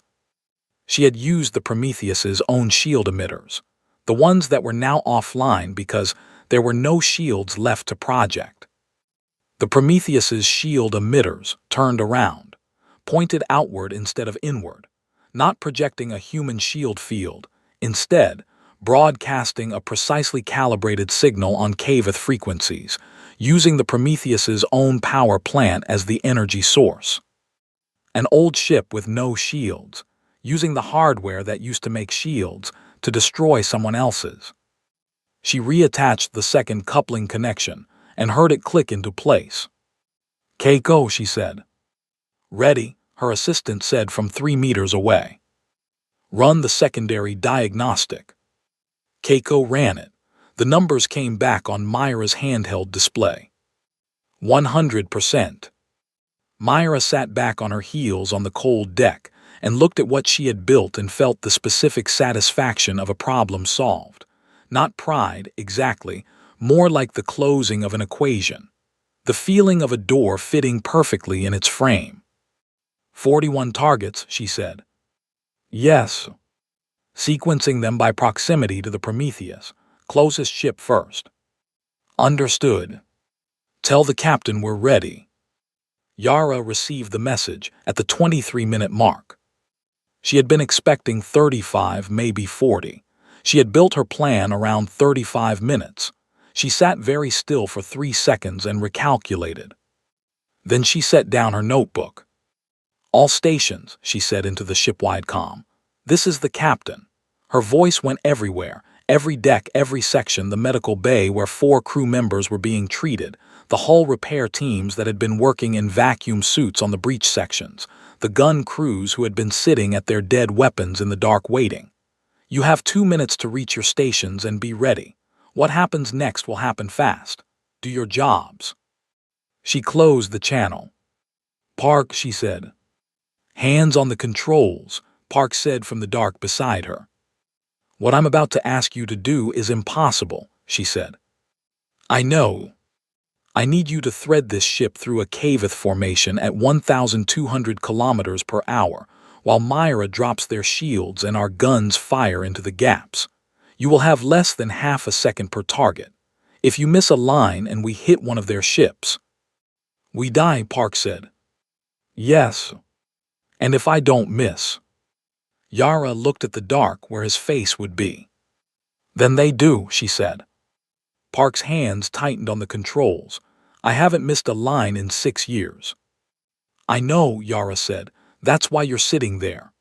She had used the Prometheus's own shield emitters, the ones that were now offline because there were no shields left to project. The Prometheus's shield emitters turned around, pointed outward instead of inward, not projecting a human shield field, instead broadcasting a precisely calibrated signal on Kaveth frequencies, using the Prometheus's own power plant as the energy source. An old ship with no shields, using the hardware that used to make shields to destroy someone else's. She reattached the second coupling connection and heard it click into place. "Keiko," she said. "Ready," her assistant said from 3 meters away. "Run the secondary diagnostic." Keiko ran it. The numbers came back on Myra's handheld display. 100%. Myra sat back on her heels on the cold deck and looked at what she had built and felt the specific satisfaction of a problem solved. Not pride, exactly, more like the closing of an equation. The feeling of a door fitting perfectly in its frame. 41 targets, she said. Yes. Sequencing them by proximity to the Prometheus, closest ship first. Understood. Tell the captain we're ready. Yara received the message at the 23-minute mark. She had been expecting 35, maybe 40. She had built her plan around 35 minutes. She sat very still for 3 seconds and recalculated. Then she set down her notebook. "All stations," she said into the shipwide comm. "This is the captain." Her voice went everywhere, every deck, every section, the medical bay where 4 crew members were being treated, the hull repair teams that had been working in vacuum suits on the breach sections, the gun crews who had been sitting at their dead weapons in the dark waiting. "You have 2 minutes to reach your stations and be ready. What happens next will happen fast. Do your jobs." She closed the channel. "Park," she said. "Hands on the controls," Park said from the dark beside her. "What I'm about to ask you to do is impossible," she said. "I know. I need you to thread this ship through a Kaveth formation at 1,200 kilometers per hour, while Myra drops their shields and our guns fire into the gaps. You will have less than half a second per target. If you miss a line and we hit one of their ships..." "We die," Park said. "Yes. And if I don't miss..." Yara looked at the dark where his face would be. "Then they do," she said. Park's hands tightened on the controls. "I haven't missed a line in 6 years." "I know," Yara said. "That's why you're sitting there."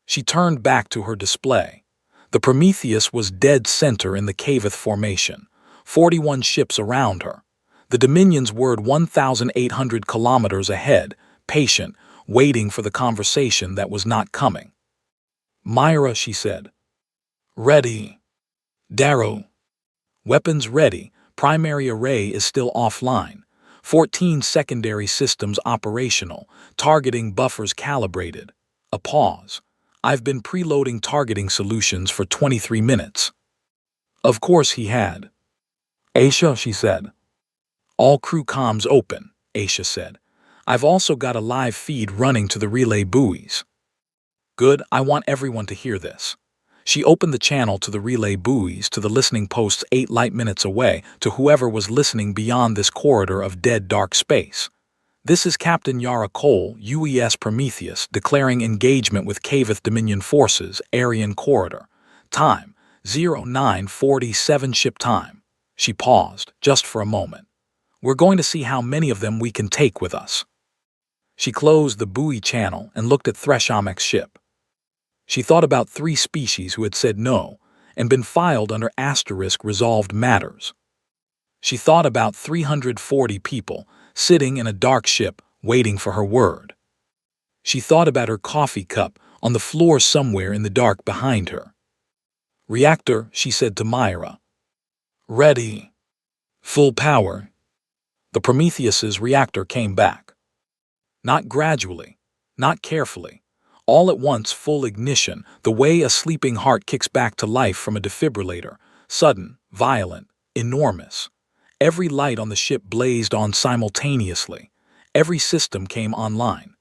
She turned back to her display. The Prometheus was dead center in the Kaveth formation, 41 ships around her. The Dominion's were 1,800 kilometers ahead, patient, waiting for the conversation that was not coming. "Myra," she said. "Ready." "Darrow." "Weapons ready. Primary array is still offline. 14 secondary systems operational. Targeting buffers calibrated." A pause. "I've been preloading targeting solutions for 23 minutes. Of course he had. "Aisha," she said. "All crew comms open," Aisha said. "I've also got a live feed running to the relay buoys." "Good, I want everyone to hear this." She opened the channel to the relay buoys, to the listening posts 8 light minutes away, to whoever was listening beyond this corridor of dead dark space. "This is Captain Yara Cole, UES Prometheus, declaring engagement with Kaveth Dominion forces, Aryan Corridor. Time, 0947 ship time." She paused, just for a moment. "We're going to see how many of them we can take with us." She closed the buoy channel and looked at Threshamek's ship. She thought about 3 species who had said no and been filed under asterisk resolved matters. She thought about 340 people sitting in a dark ship waiting for her word. She thought about her coffee cup on the floor somewhere in the dark behind her. "Reactor," she said to Myra. "Ready." "Full power." The Prometheus's reactor came back. Not gradually, not carefully. All at once, full ignition, the way a sleeping heart kicks back to life from a defibrillator. Sudden, violent, enormous. Every light on the ship blazed on simultaneously. Every system came online.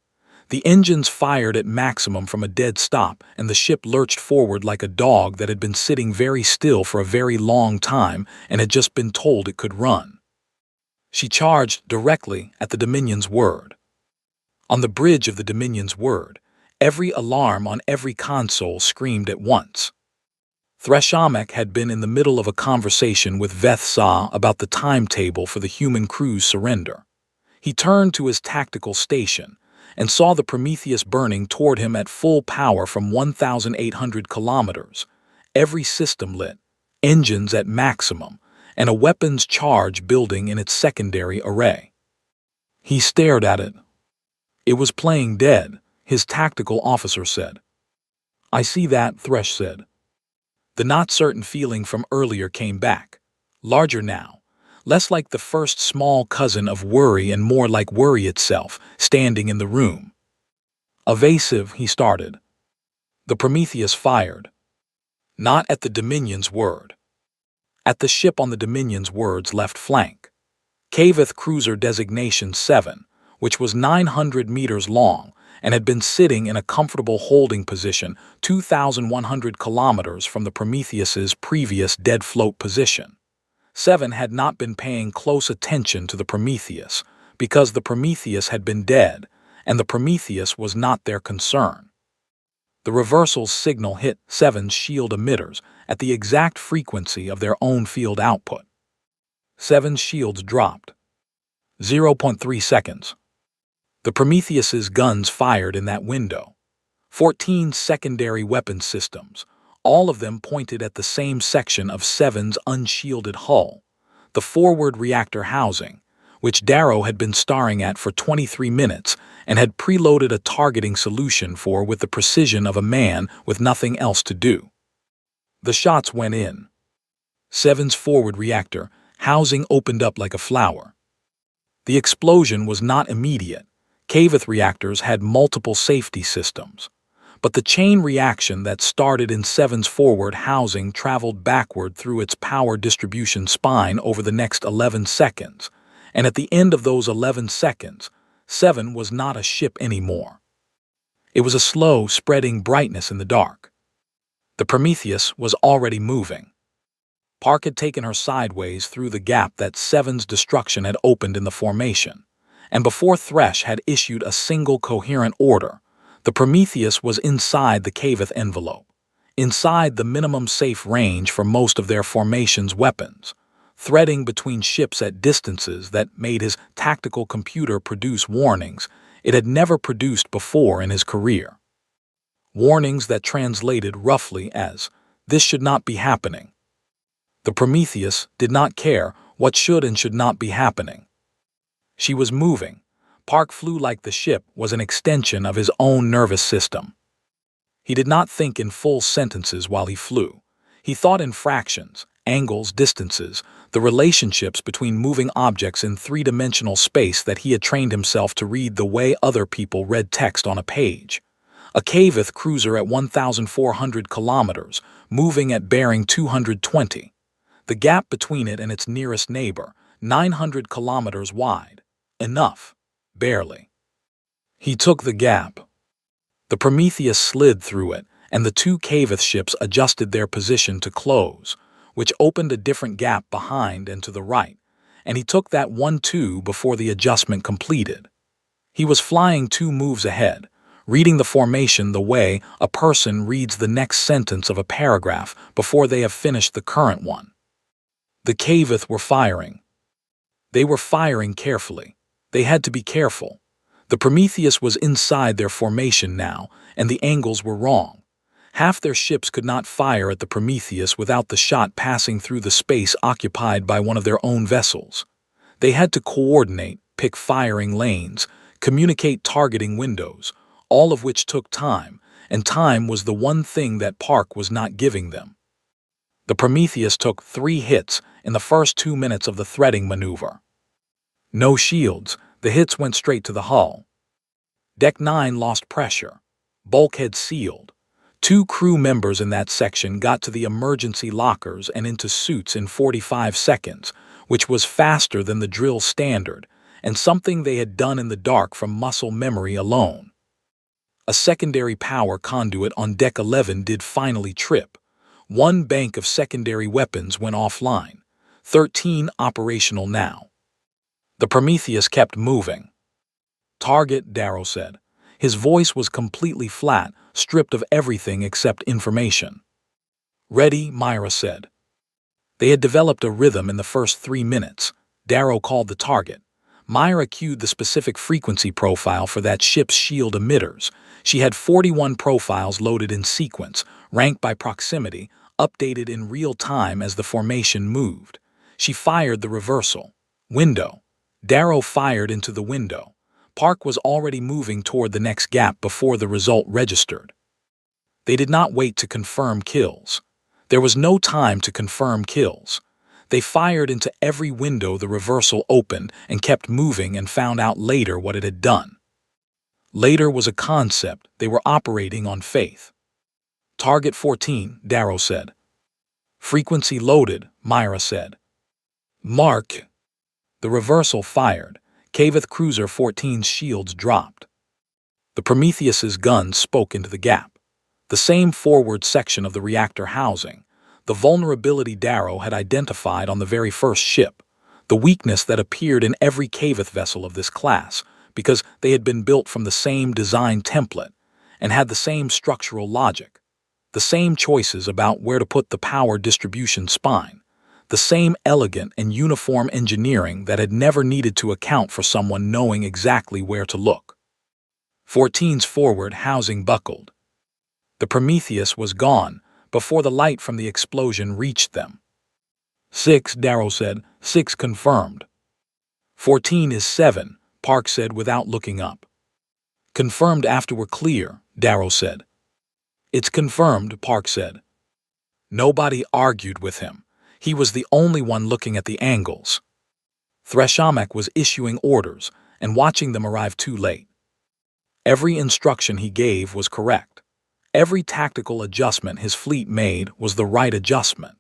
The engines fired at maximum from a dead stop, and the ship lurched forward like a dog that had been sitting very still for a very long time and had just been told it could run. She charged directly at the Dominion's word. On the bridge of the Dominion's word, every alarm on every console screamed at once. Threshamek had been in the middle of a conversation with Veth-Sa about the timetable for the human crew's surrender. He turned to his tactical station and saw the Prometheus burning toward him at full power from 1,800 kilometers, every system lit, engines at maximum, and a weapons charge building in its secondary array. He stared at it. It was playing dead, his tactical officer said. "I see that," Thresh said. The not-certain feeling from earlier came back, larger now, less like the first small cousin of worry and more like worry itself, standing in the room. "Evasive," he started. The Prometheus fired. Not at the Dominion's word. At the ship on the Dominion's word's left flank. Caveth Cruiser Designation 7, which was 900 meters long and had been sitting in a comfortable holding position 2,100 kilometers from the Prometheus's previous dead float position. 7 had not been paying close attention to the Prometheus because the Prometheus had been dead and the Prometheus was not their concern. The reversal signal hit 7's shield emitters at the exact frequency of their own field output. 7's shields dropped. 0.3 seconds. The Prometheus's guns fired in that window. 14 secondary weapon systems, all of them pointed at the same section of 7's unshielded hull, the forward reactor housing, which Darrow had been staring at for 23 minutes and had preloaded a targeting solution for with the precision of a man with nothing else to do. The shots went in. 7's forward reactor housing opened up like a flower. The explosion was not immediate. Caveth reactors had multiple safety systems, but the chain reaction that started in 7's forward housing traveled backward through its power distribution spine over the next 11 seconds, and at the end of those 11 seconds, 7 was not a ship anymore. It was a slow, spreading brightness in the dark. The Prometheus was already moving. Park had taken her sideways through the gap that 7's destruction had opened in the formation, and before Thresh had issued a single coherent order, the Prometheus was inside the Caveth envelope, inside the minimum safe range for most of their formation's weapons, threading between ships at distances that made his tactical computer produce warnings it had never produced before in his career. Warnings that translated roughly as, "This should not be happening." The Prometheus did not care what should and should not be happening. She was moving. Park flew like the ship was an extension of his own nervous system. He did not think in full sentences while he flew. He thought in fractions, angles, distances, the relationships between moving objects in three-dimensional space that he had trained himself to read the way other people read text on a page. A Caveth cruiser at 1,400 kilometers, moving at bearing 220. The gap between it and its nearest neighbor, 900 kilometers wide. Enough. Barely. He took the gap. The Prometheus slid through it, and the two Caveth ships adjusted their position to close, which opened a different gap behind and to the right, and he took that one too before the adjustment completed. He was flying 2 moves ahead, reading the formation the way a person reads the next sentence of a paragraph before they have finished the current one. The Caveth were firing. They were firing carefully. They had to be careful. The Prometheus was inside their formation now, and the angles were wrong. Half their ships could not fire at the Prometheus without the shot passing through the space occupied by one of their own vessels. They had to coordinate, pick firing lanes, communicate targeting windows, all of which took time, and time was the one thing that Park was not giving them. The Prometheus took 3 hits in the first 2 minutes of the threading maneuver. No shields, the hits went straight to the hull. Deck 9 lost pressure. Bulkhead sealed. 2 crew members in that section got to the emergency lockers and into suits in 45 seconds, which was faster than the drill standard, and something they had done in the dark from muscle memory alone. A secondary power conduit on Deck 11 did finally trip. One bank of secondary weapons went offline. 13 operational now. The Prometheus kept moving. "Target," Darrow said. His voice was completely flat, stripped of everything except information. "Ready," Myra said. They had developed a rhythm in the first 3 minutes. Darrow called the target. Myra cued the specific frequency profile for that ship's shield emitters. She had 41 profiles loaded in sequence, ranked by proximity, updated in real time as the formation moved. She fired the reversal. Window. Darrow fired into the window. Park was already moving toward the next gap before the result registered. They did not wait to confirm kills. There was no time to confirm kills. They fired into every window the reversal opened and kept moving and found out later what it had done. Later was a concept they were operating on faith. "Target 14, Darrow said. "Frequency loaded," Myra said. "Mark." The reversal fired. Cavith Cruiser 14's shields dropped. The Prometheus's guns spoke into the gap. The same forward section of the reactor housing. The vulnerability Darrow had identified on the very first ship. The weakness that appeared in every Cavith vessel of this class, because they had been built from the same design template and had the same structural logic. The same choices about where to put the power distribution spine. The same elegant and uniform engineering that had never needed to account for someone knowing exactly where to look. 14's forward housing buckled. The Prometheus was gone before the light from the explosion reached them. 6, Darrow said. 6 confirmed. 14 is 7, Park said without looking up. Confirmed after we're clear, Darrow said. It's confirmed, Park said. Nobody argued with him. He was the only one looking at the angles. Threshomek was issuing orders and watching them arrive too late. Every instruction he gave was correct. Every tactical adjustment his fleet made was the right adjustment.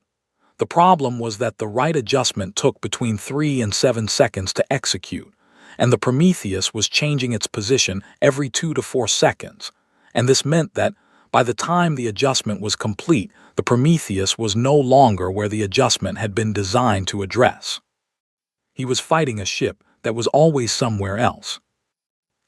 The problem was that the right adjustment took between 3 and 7 seconds to execute, and the Prometheus was changing its position every 2 to 4 seconds, and this meant that by the time the adjustment was complete, the Prometheus was no longer where the adjustment had been designed to address. He was fighting a ship that was always somewhere else.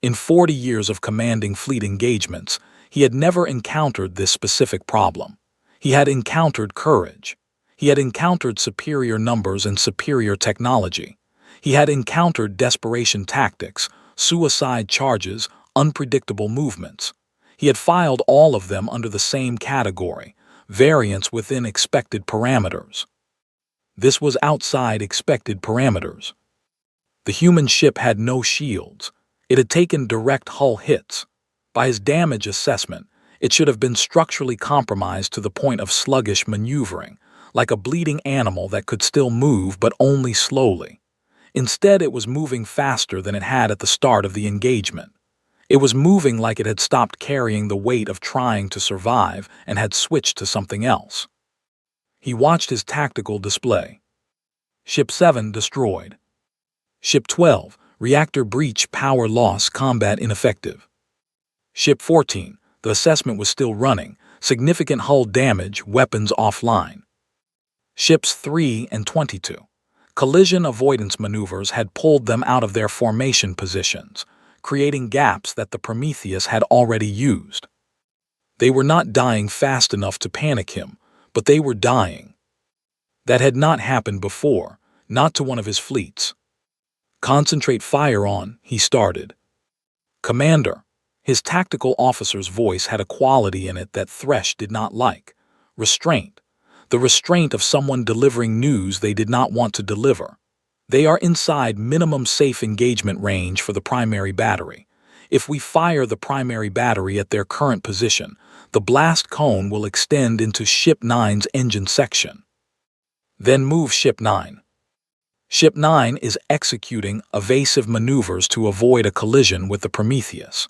In 40 years of commanding fleet engagements, he had never encountered this specific problem. He had encountered courage. He had encountered superior numbers and superior technology. He had encountered desperation tactics, suicide charges, unpredictable movements. He had filed all of them under the same category, variance within expected parameters. This was outside expected parameters. The human ship had no shields. It had taken direct hull hits. By his damage assessment, it should have been structurally compromised to the point of sluggish maneuvering, like a bleeding animal that could still move but only slowly. Instead, it was moving faster than it had at the start of the engagement. It was moving like it had stopped carrying the weight of trying to survive and had switched to something else. He watched his tactical display. Ship 7 destroyed. Ship 12, reactor breach, power loss, combat ineffective. Ship 14, the assessment was still running, significant hull damage, weapons offline. Ships 3 and 22. Collision avoidance maneuvers had pulled them out of their formation positions, creating gaps that the Prometheus had already used. They were not dying fast enough to panic him, but they were dying. That had not happened before, not to one of his fleets. "Concentrate fire on," he started. "Commander." His tactical officer's voice had a quality in it that Thresh did not like. Restraint. The restraint of someone delivering news they did not want to deliver. They are inside minimum safe engagement range for the primary battery. If we fire the primary battery at their current position, the blast cone will extend into Ship 9's engine section. Then move Ship 9. Ship 9 is executing evasive maneuvers to avoid a collision with the Prometheus.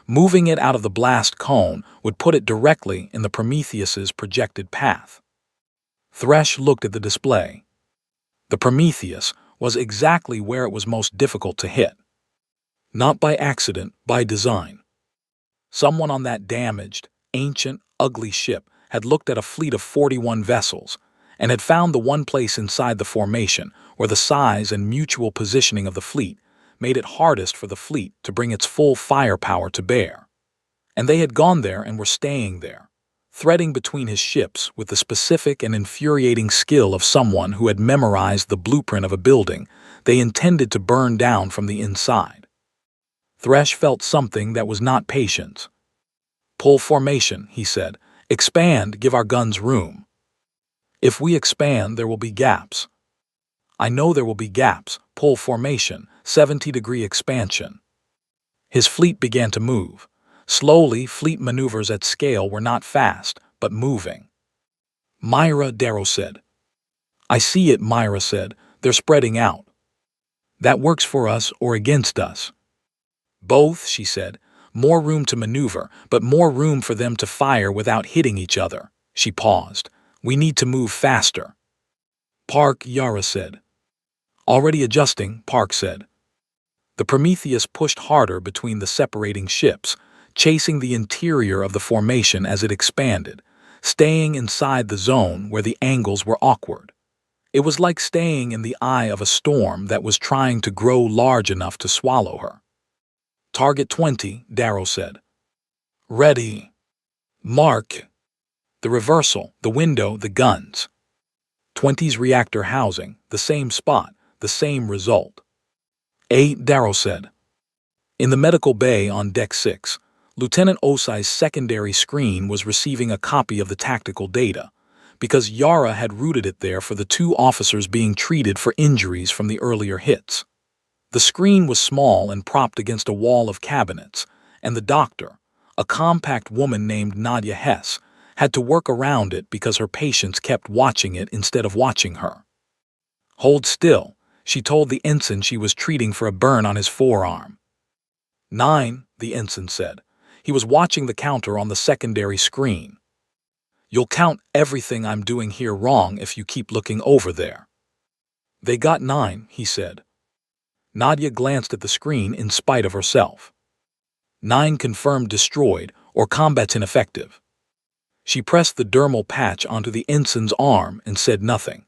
Moving it out of the blast cone would put it directly in the Prometheus's projected path. Thresh looked at the display. The Prometheus was exactly where it was most difficult to hit. Not by accident, by design. Someone on that damaged, ancient, ugly ship had looked at a fleet of 41 vessels and had found the one place inside the formation where the size and mutual positioning of the fleet made it hardest for the fleet to bring its full firepower to bear. And they had gone there and were staying there, threading between his ships with the specific and infuriating skill of someone who had memorized the blueprint of a building they intended to burn down from the inside. Thresh felt something that was not patience. "Pull formation," he said. "Expand, give our guns room." "If we expand, there will be gaps." "I know there will be gaps. Pull formation, 70-degree expansion." His fleet began to move. Slowly, fleet maneuvers at scale were not fast, but moving. "Myra," Darrow said. "I see it," Myra said. "They're spreading out." "That works for us or against us?" "Both," she said. "More room to maneuver, but more room for them to fire without hitting each other." She paused. "We need to move faster." "Park," Yara said. "Already adjusting," Park said. The Prometheus pushed harder between the separating ships, chasing the interior of the formation as it expanded, staying inside the zone where the angles were awkward. It was like staying in the eye of a storm that was trying to grow large enough to swallow her. "Target 20, Darrow said. "Ready." "Mark." The reversal, the window, the guns. 20's reactor housing, the same spot, the same result. "8, Darrow said. In the medical bay on Deck 6, Lieutenant Osai's secondary screen was receiving a copy of the tactical data, because Yara had routed it there for the 2 officers being treated for injuries from the earlier hits. The screen was small and propped against a wall of cabinets, and the doctor, a compact woman named Nadia Hess, had to work around it because her patients kept watching it instead of watching her. "Hold still," she told the ensign she was treating for a burn on his forearm. 9, the ensign said. He was watching the counter on the secondary screen. "You'll count everything I'm doing here wrong if you keep looking over there." "They got 9, he said. Nadia glanced at the screen in spite of herself. 9 confirmed destroyed or combat's ineffective. She pressed the dermal patch onto the ensign's arm and said nothing.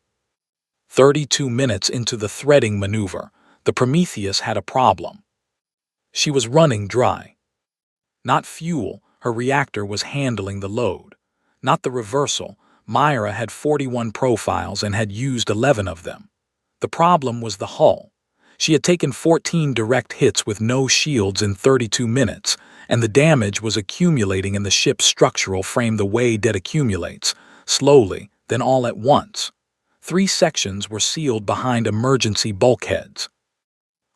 32 minutes into the threading maneuver, the Prometheus had a problem. She was running dry. Not fuel, her reactor was handling the load. Not the reversal, Myra had 41 profiles and had used 11 of them. The problem was the hull. She had taken 14 direct hits with no shields in 32 minutes, and the damage was accumulating in the ship's structural frame the way debt accumulates, slowly, then all at once. 3 sections were sealed behind emergency bulkheads.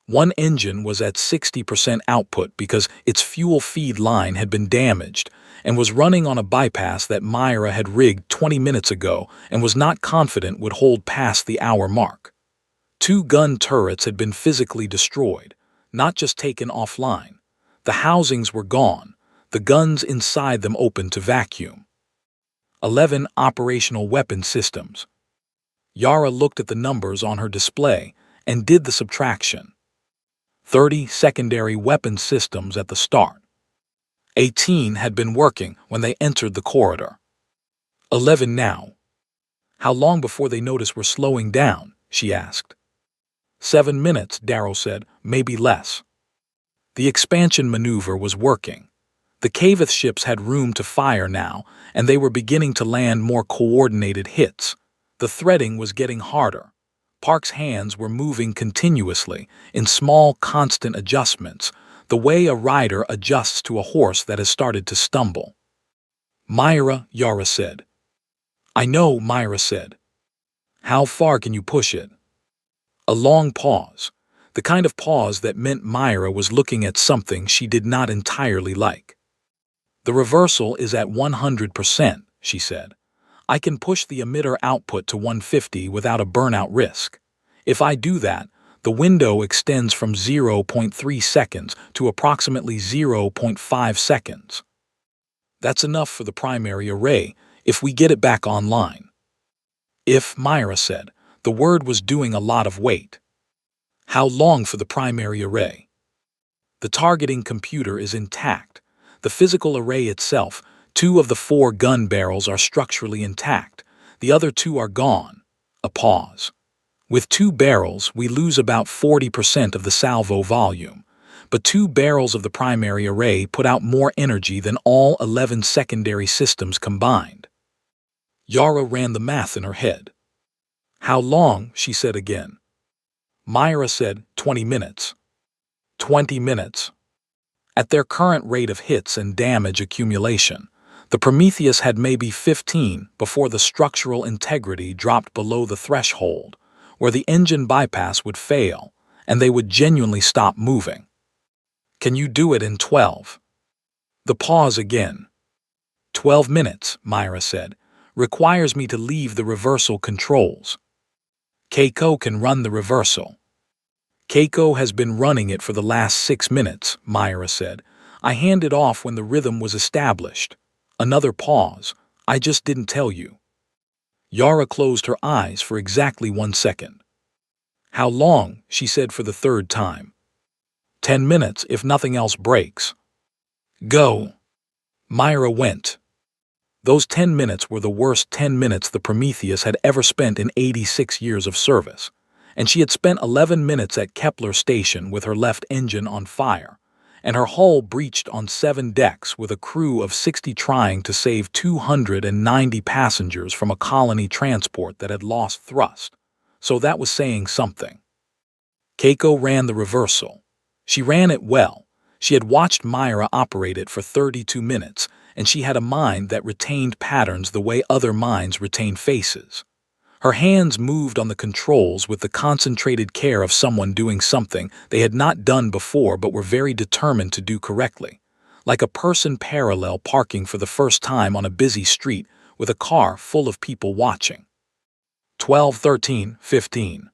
One engine was at 60% output because its fuel feed line had been damaged and was running on a bypass that Myra had rigged 20 minutes ago and was not confident would hold past the hour mark. 2 gun turrets had been physically destroyed, not just taken offline. The housings were gone, the guns inside them open to vacuum. 11 operational weapon systems. Yara looked at the numbers on her display and did the subtraction. 30 secondary weapon systems at the start. 18 had been working when they entered the corridor. 11 now. "How long before they notice we're slowing down?" she asked. 7 minutes, Darrow said, maybe less. The expansion maneuver was working. The Cavith ships had room to fire now, and they were beginning to land more coordinated hits. The threading was getting harder. Park's hands were moving continuously, in small, constant adjustments, the way a rider adjusts to a horse that has started to stumble. "Myra," Yara said. "I know," Myra said. "How far can you push it?" A long pause, the kind of pause that meant Myra was looking at something she did not entirely like. "The reversal is at 100%, she said. "I can push the emitter output to 150 without a burnout risk. If I do that, the window extends from 0.3 seconds to approximately 0.5 seconds. That's enough for the primary array if we get it back online." "If," Myra said. The word was doing a lot of weight. "How long for the primary array?" "The targeting computer is intact. The physical array itself, 2 of the 4 gun barrels are structurally intact. The other 2 are gone. A pause. With 2 barrels, we lose about 40% of the salvo volume, but 2 barrels of the primary array put out more energy than all 11 secondary systems combined. Yara ran the math in her head. "How long?" she said again. Myra said, 20 minutes. 20 minutes. At their current rate of hits and damage accumulation, the Prometheus had maybe 15 before the structural integrity dropped below the threshold, where the engine bypass would fail, and they would genuinely stop moving. "Can you do it in 12? The pause again. 12 minutes, Myra said, requires me to leave the reversal controls. Keiko can run the reversal. Keiko has been running it for the last 6 minutes, Myra said. I handed off when the rhythm was established. Another pause. I just didn't tell you. Yara closed her eyes for exactly 1 second. How long? She said for the 3rd time. 10 minutes if nothing else breaks. Go. Myra went. Those 10 minutes were the worst 10 minutes the Prometheus had ever spent in 86 years of service, and she had spent 11 minutes at Kepler Station with her left engine on fire, and her hull breached on 7 decks with a crew of 60 trying to save 290 passengers from a colony transport that had lost thrust. So that was saying something. Keiko ran the reversal. She ran it well. She had watched Myra operate it for 32 minutes, and she had a mind that retained patterns the way other minds retain faces. Her hands moved on the controls with the concentrated care of someone doing something they had not done before but were very determined to do correctly, like a person parallel parking for the first time on a busy street with a car full of people watching. 12, 13, 15.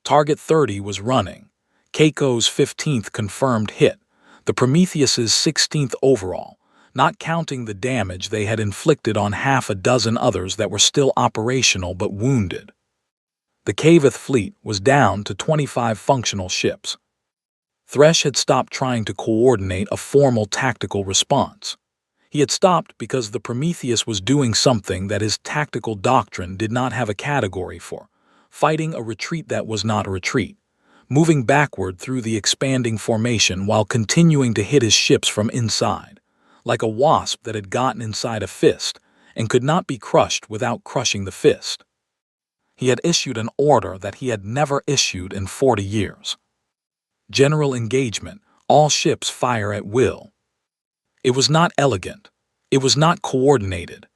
Target 30 was running. Keiko's 15th confirmed hit, the Prometheus's 16th overall, not counting the damage they had inflicted on half a dozen others that were still operational but wounded. The Cavith fleet was down to 25 functional ships. Thresh had stopped trying to coordinate a formal tactical response. He had stopped because the Prometheus was doing something that his tactical doctrine did not have a category for, fighting a retreat that was not a retreat, moving backward through the expanding formation while continuing to hit his ships from inside, like a wasp that had gotten inside a fist and could not be crushed without crushing the fist. He had issued an order that he had never issued in 40 years. General engagement, all ships fire at will. It was not elegant. It was not coordinated.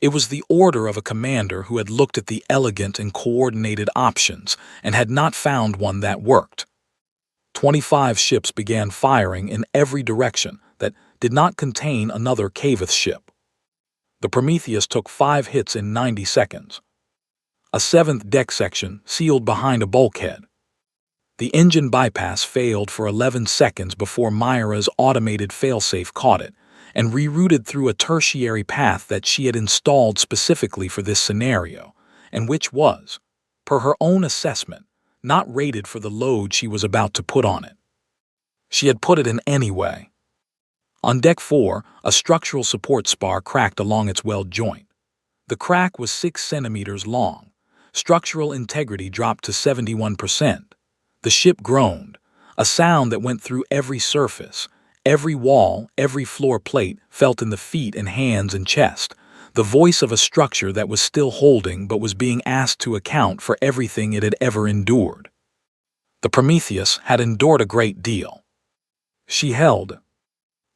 It was the order of a commander who had looked at the elegant and coordinated options and had not found one that worked. 25 ships began firing in every direction that did not contain another Cavith ship. The Prometheus took 5 hits in 90 seconds. A 7th deck section sealed behind a bulkhead. The engine bypass failed for 11 seconds before Myra's automated failsafe caught it and rerouted through a tertiary path that she had installed specifically for this scenario, and which was, per her own assessment, not rated for the load she was about to put on it. She had put it in anyway. On deck 4, a structural support spar cracked along its weld joint. The crack was 6 centimeters long. Structural integrity dropped to 71%. The ship groaned, a sound that went through every surface, every wall, every floor plate, felt in the feet and hands and chest, the voice of a structure that was still holding but was being asked to account for everything it had ever endured. The Prometheus had endured a great deal. She held.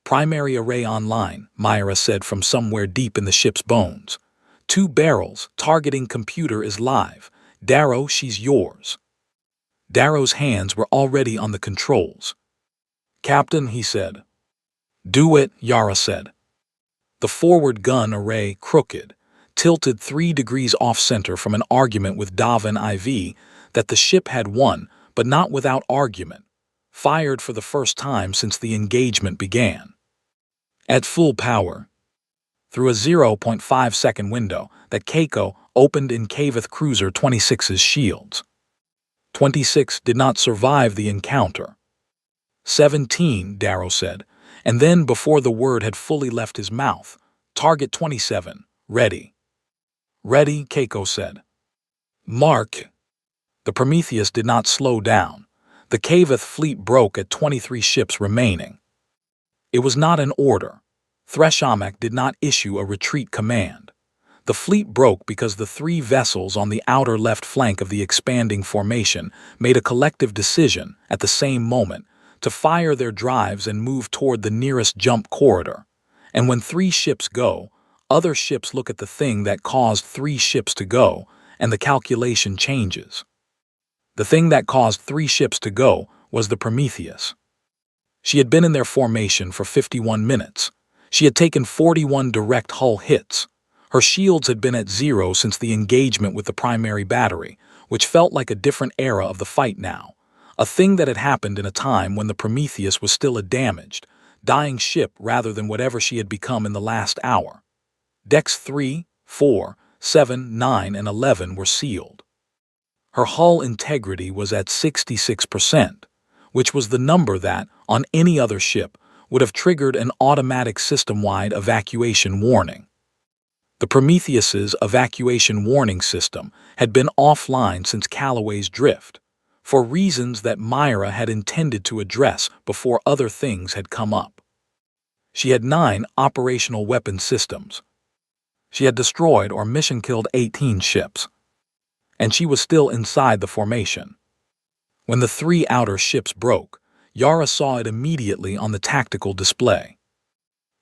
Primary array online, Myra said from somewhere deep in the ship's bones. 2 barrels, targeting computer is live. Darrow, she's yours. Darrow's hands were already on the controls. Captain, he said. Do it, Yara said. The forward gun array, crooked, tilted 3 degrees off-center from an argument with Davin IV that the ship had won, but not without argument, fired for the first time since the engagement began. At full power. Through a 0.5-second window that Keiko opened in Cavith Cruiser 26's shields. 26 did not survive the encounter. 17, Darrow said, And then, before the word had fully left his mouth, "Target 27, ready." "Ready," Keiko said. "Mark." The Prometheus did not slow down. The Kavith fleet broke at 23 ships remaining. It was not an order. Threshomak did not issue a retreat command. The fleet broke because the 3 vessels on the outer left flank of the expanding formation made a collective decision at the same moment to fire their drives and move toward the nearest jump corridor. And when 3 ships go, other ships look at the thing that caused 3 ships to go, and the calculation changes. The thing that caused 3 ships to go was the Prometheus. She had been in their formation for 51 minutes. She had taken 41 direct hull hits. Her shields had been at 0 since the engagement with the primary battery, which felt like a different era of the fight now. A thing that had happened in a time when the Prometheus was still a damaged, dying ship rather than whatever she had become in the last hour. Decks 3, 4, 7, 9, and 11 were sealed. Her hull integrity was at 66%, which was the number that, on any other ship, would have triggered an automatic system-wide evacuation warning. The Prometheus's evacuation warning system had been offline since Calloway's drift, for reasons that Myra had intended to address before other things had come up. She had 9 operational weapon systems. She had destroyed or mission-killed 18 ships, and she was still inside the formation. When the 3 outer ships broke, Yara saw it immediately on the tactical display.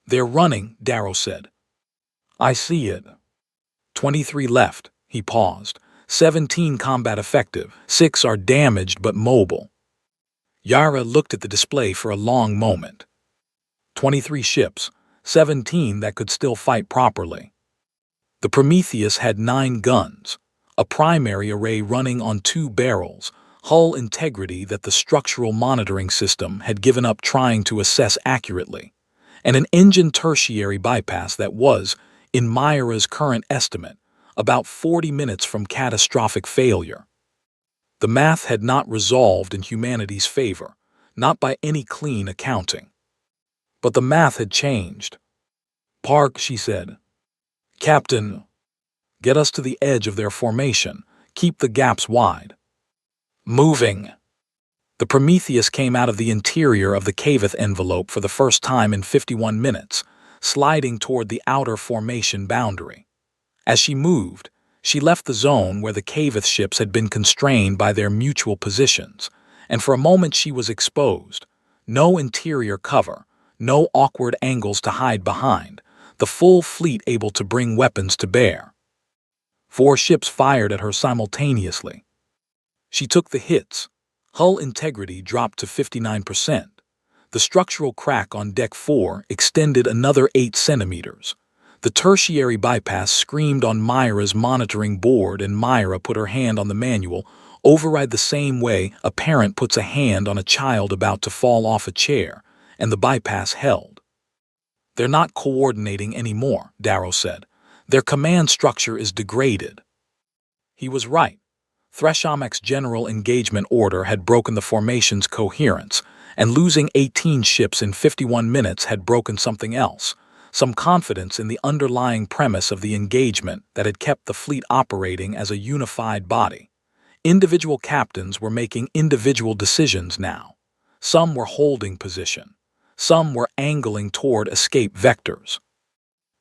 "They're running," Darrow said. "I see it." 23 left, he paused. 17 combat effective, 6 are damaged but mobile. Yara looked at the display for a long moment. 23 ships, 17 that could still fight properly. The Prometheus had 9 guns, a primary array running on 2 barrels, hull integrity that the structural monitoring system had given up trying to assess accurately, and an engine tertiary bypass that was, in Myra's current estimate, about 40 minutes from catastrophic failure. The math had not resolved in humanity's favor, not by any clean accounting. But the math had changed. "Park," she said. "Captain, get us to the edge of their formation. Keep the gaps wide." "Moving." The Prometheus came out of the interior of the Kavith envelope for the first time in 51 minutes, sliding toward the outer formation boundary. As she moved, she left the zone where the Kavith ships had been constrained by their mutual positions, and for a moment she was exposed. No interior cover, no awkward angles to hide behind, the full fleet able to bring weapons to bear. 4 ships fired at her simultaneously. She took the hits. Hull integrity dropped to 59%. The structural crack on Deck 4 extended another 8 centimeters. The tertiary bypass screamed on Myra's monitoring board, and Myra put her hand on the manual, override the same way a parent puts a hand on a child about to fall off a chair, and the bypass held. "They're not coordinating anymore," Darrow said. "Their command structure is degraded." He was right. Threshomak's general engagement order had broken the formation's coherence, and losing 18 ships in 51 minutes had broken something else, some confidence in the underlying premise of the engagement that had kept the fleet operating as a unified body. Individual captains were making individual decisions now. Some were holding position. Some were angling toward escape vectors.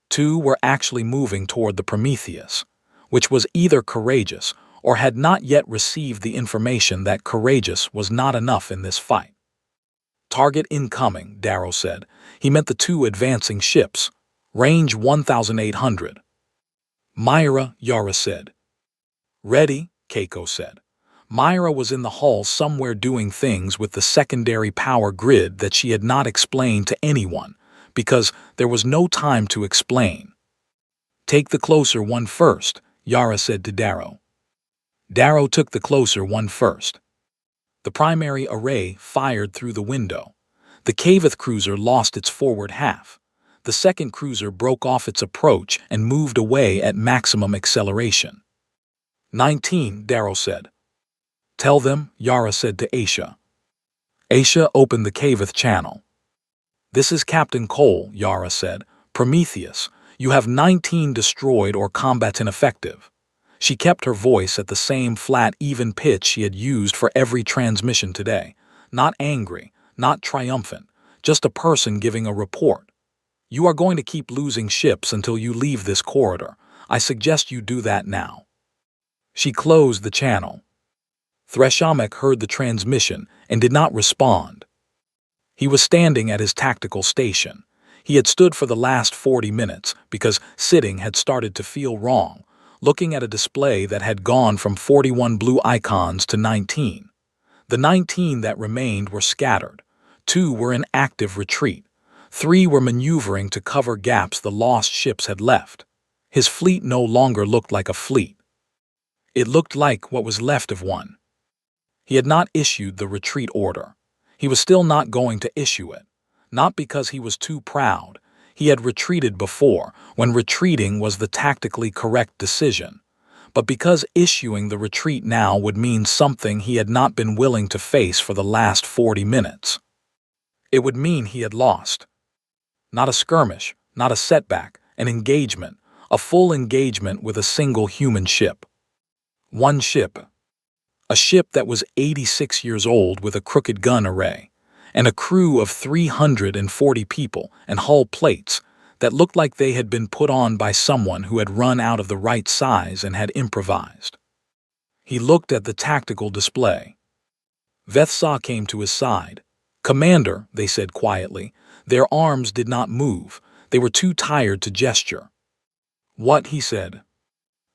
2 were actually moving toward the Prometheus, which was either courageous or had not yet received the information that courageous was not enough in this fight. "Target incoming," Darrow said. He meant the 2 advancing ships. "Range 1,800. "Myra," Yara said. "Ready," Keiko said. Myra was in the hull somewhere doing things with the secondary power grid that she had not explained to anyone, because there was no time to explain. "Take the closer one first," Yara said to Darrow. Darrow took the closer one first. The primary array fired through the window. The Kavith cruiser lost its forward half. The second cruiser broke off its approach and moved away at maximum acceleration. 19, Darrow said. "Tell them," Yara said to Aisha. Aisha opened the Kavith channel. "This is Captain Cole," Yara said. "Prometheus, you have 19 destroyed or combat ineffective." She kept her voice at the same flat, even pitch she had used for every transmission today. Not angry, not triumphant, just a person giving a report. "You are going to keep losing ships until you leave this corridor. I suggest you do that now." She closed the channel. Threshamek heard the transmission and did not respond. He was standing at his tactical station. He had stood for the last 40 minutes because sitting had started to feel wrong, looking at a display that had gone from 41 blue icons to 19. The 19 that remained were scattered. 2 were in active retreat. 3 were maneuvering to cover gaps the lost ships had left. His fleet no longer looked like a fleet. It looked like what was left of one. He had not issued the retreat order. He was still not going to issue it. Not because he was too proud. He had retreated before, when retreating was the tactically correct decision. But because issuing the retreat now would mean something he had not been willing to face for the last 40 minutes. It would mean he had lost. Not a skirmish, not a setback, an engagement, a full engagement with a single human ship. One ship. A ship that was 86 years old with a crooked gun array, and a crew of 340 people and hull plates that looked like they had been put on by someone who had run out of the right size and had improvised. He looked at the tactical display. Vethsa came to his side. "Commander," they said quietly. Their arms did not move. They were too tired to gesture. "What?" he said.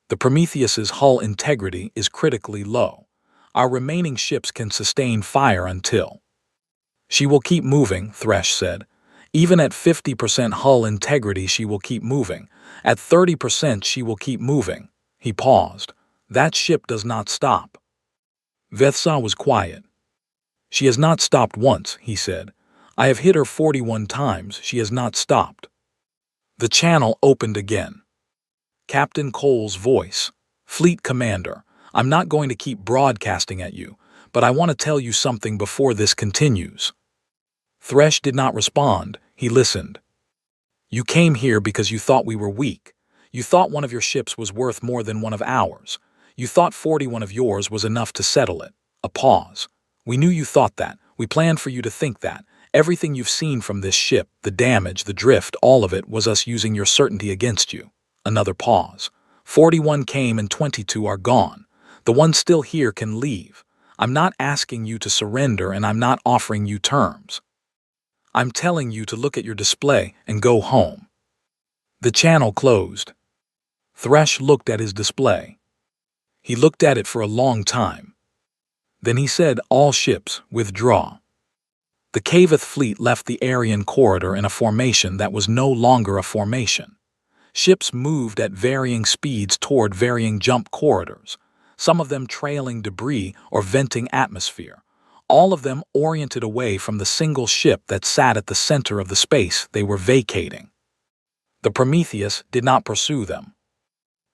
"The Prometheus's hull integrity is critically low. Our remaining ships can sustain fire until—" "She will keep moving," Thresh said. "Even at 50% hull integrity she will keep moving. At 30% she will keep moving." He paused. "That ship does not stop." Vethsa was quiet. "She has not stopped once," he said. "I have hit her 41 times. She has not stopped." The channel opened again. Captain Cole's voice. "Fleet Commander, I'm not going to keep broadcasting at you, but I want to tell you something before this continues." Thresh did not respond. He listened. "You came here because you thought we were weak. You thought one of your ships was worth more than one of ours. You thought 41 of yours was enough to settle it." A pause. "We knew you thought that. We planned for you to think that. Everything you've seen from this ship, the damage, the drift, all of it was us using your certainty against you." Another pause. 41 came and 22 are gone. The one still here can leave. I'm not asking you to surrender and I'm not offering you terms. I'm telling you to look at your display and go home." The channel closed. Thresh looked at his display. He looked at it for a long time. Then he said, "All ships, withdraw." The Kaveth fleet left the Aryan corridor in a formation that was no longer a formation. Ships moved at varying speeds toward varying jump corridors, some of them trailing debris or venting atmosphere, all of them oriented away from the single ship that sat at the center of the space they were vacating. The Prometheus did not pursue them.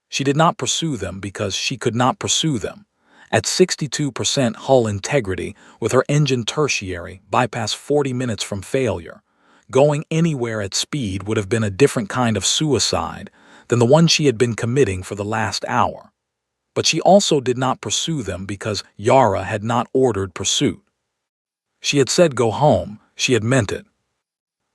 She did not pursue them because she could not pursue them. At 62% hull integrity, with her engine tertiary bypass 40 minutes from failure, going anywhere at speed would have been a different kind of suicide than the one she had been committing for the last hour. But she also did not pursue them because Yara had not ordered pursuit. She had said go home, she had meant it.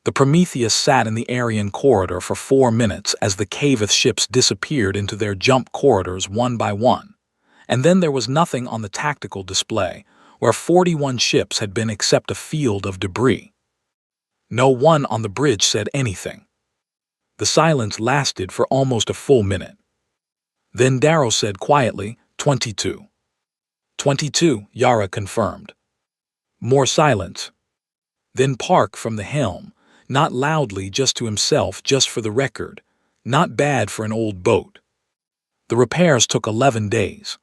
The Prometheus sat in the Aryan corridor for 4 minutes as the Kaveth ships disappeared into their jump corridors one by one. And then there was nothing on the tactical display, where 41 ships had been except a field of debris. No one on the bridge said anything. The silence lasted for almost a full minute. Then Darrow said quietly, 22. 22, Yara confirmed. More silence. Then Park from the helm, not loudly, just to himself, just for the record. Not bad for an old boat. The repairs took 11 days.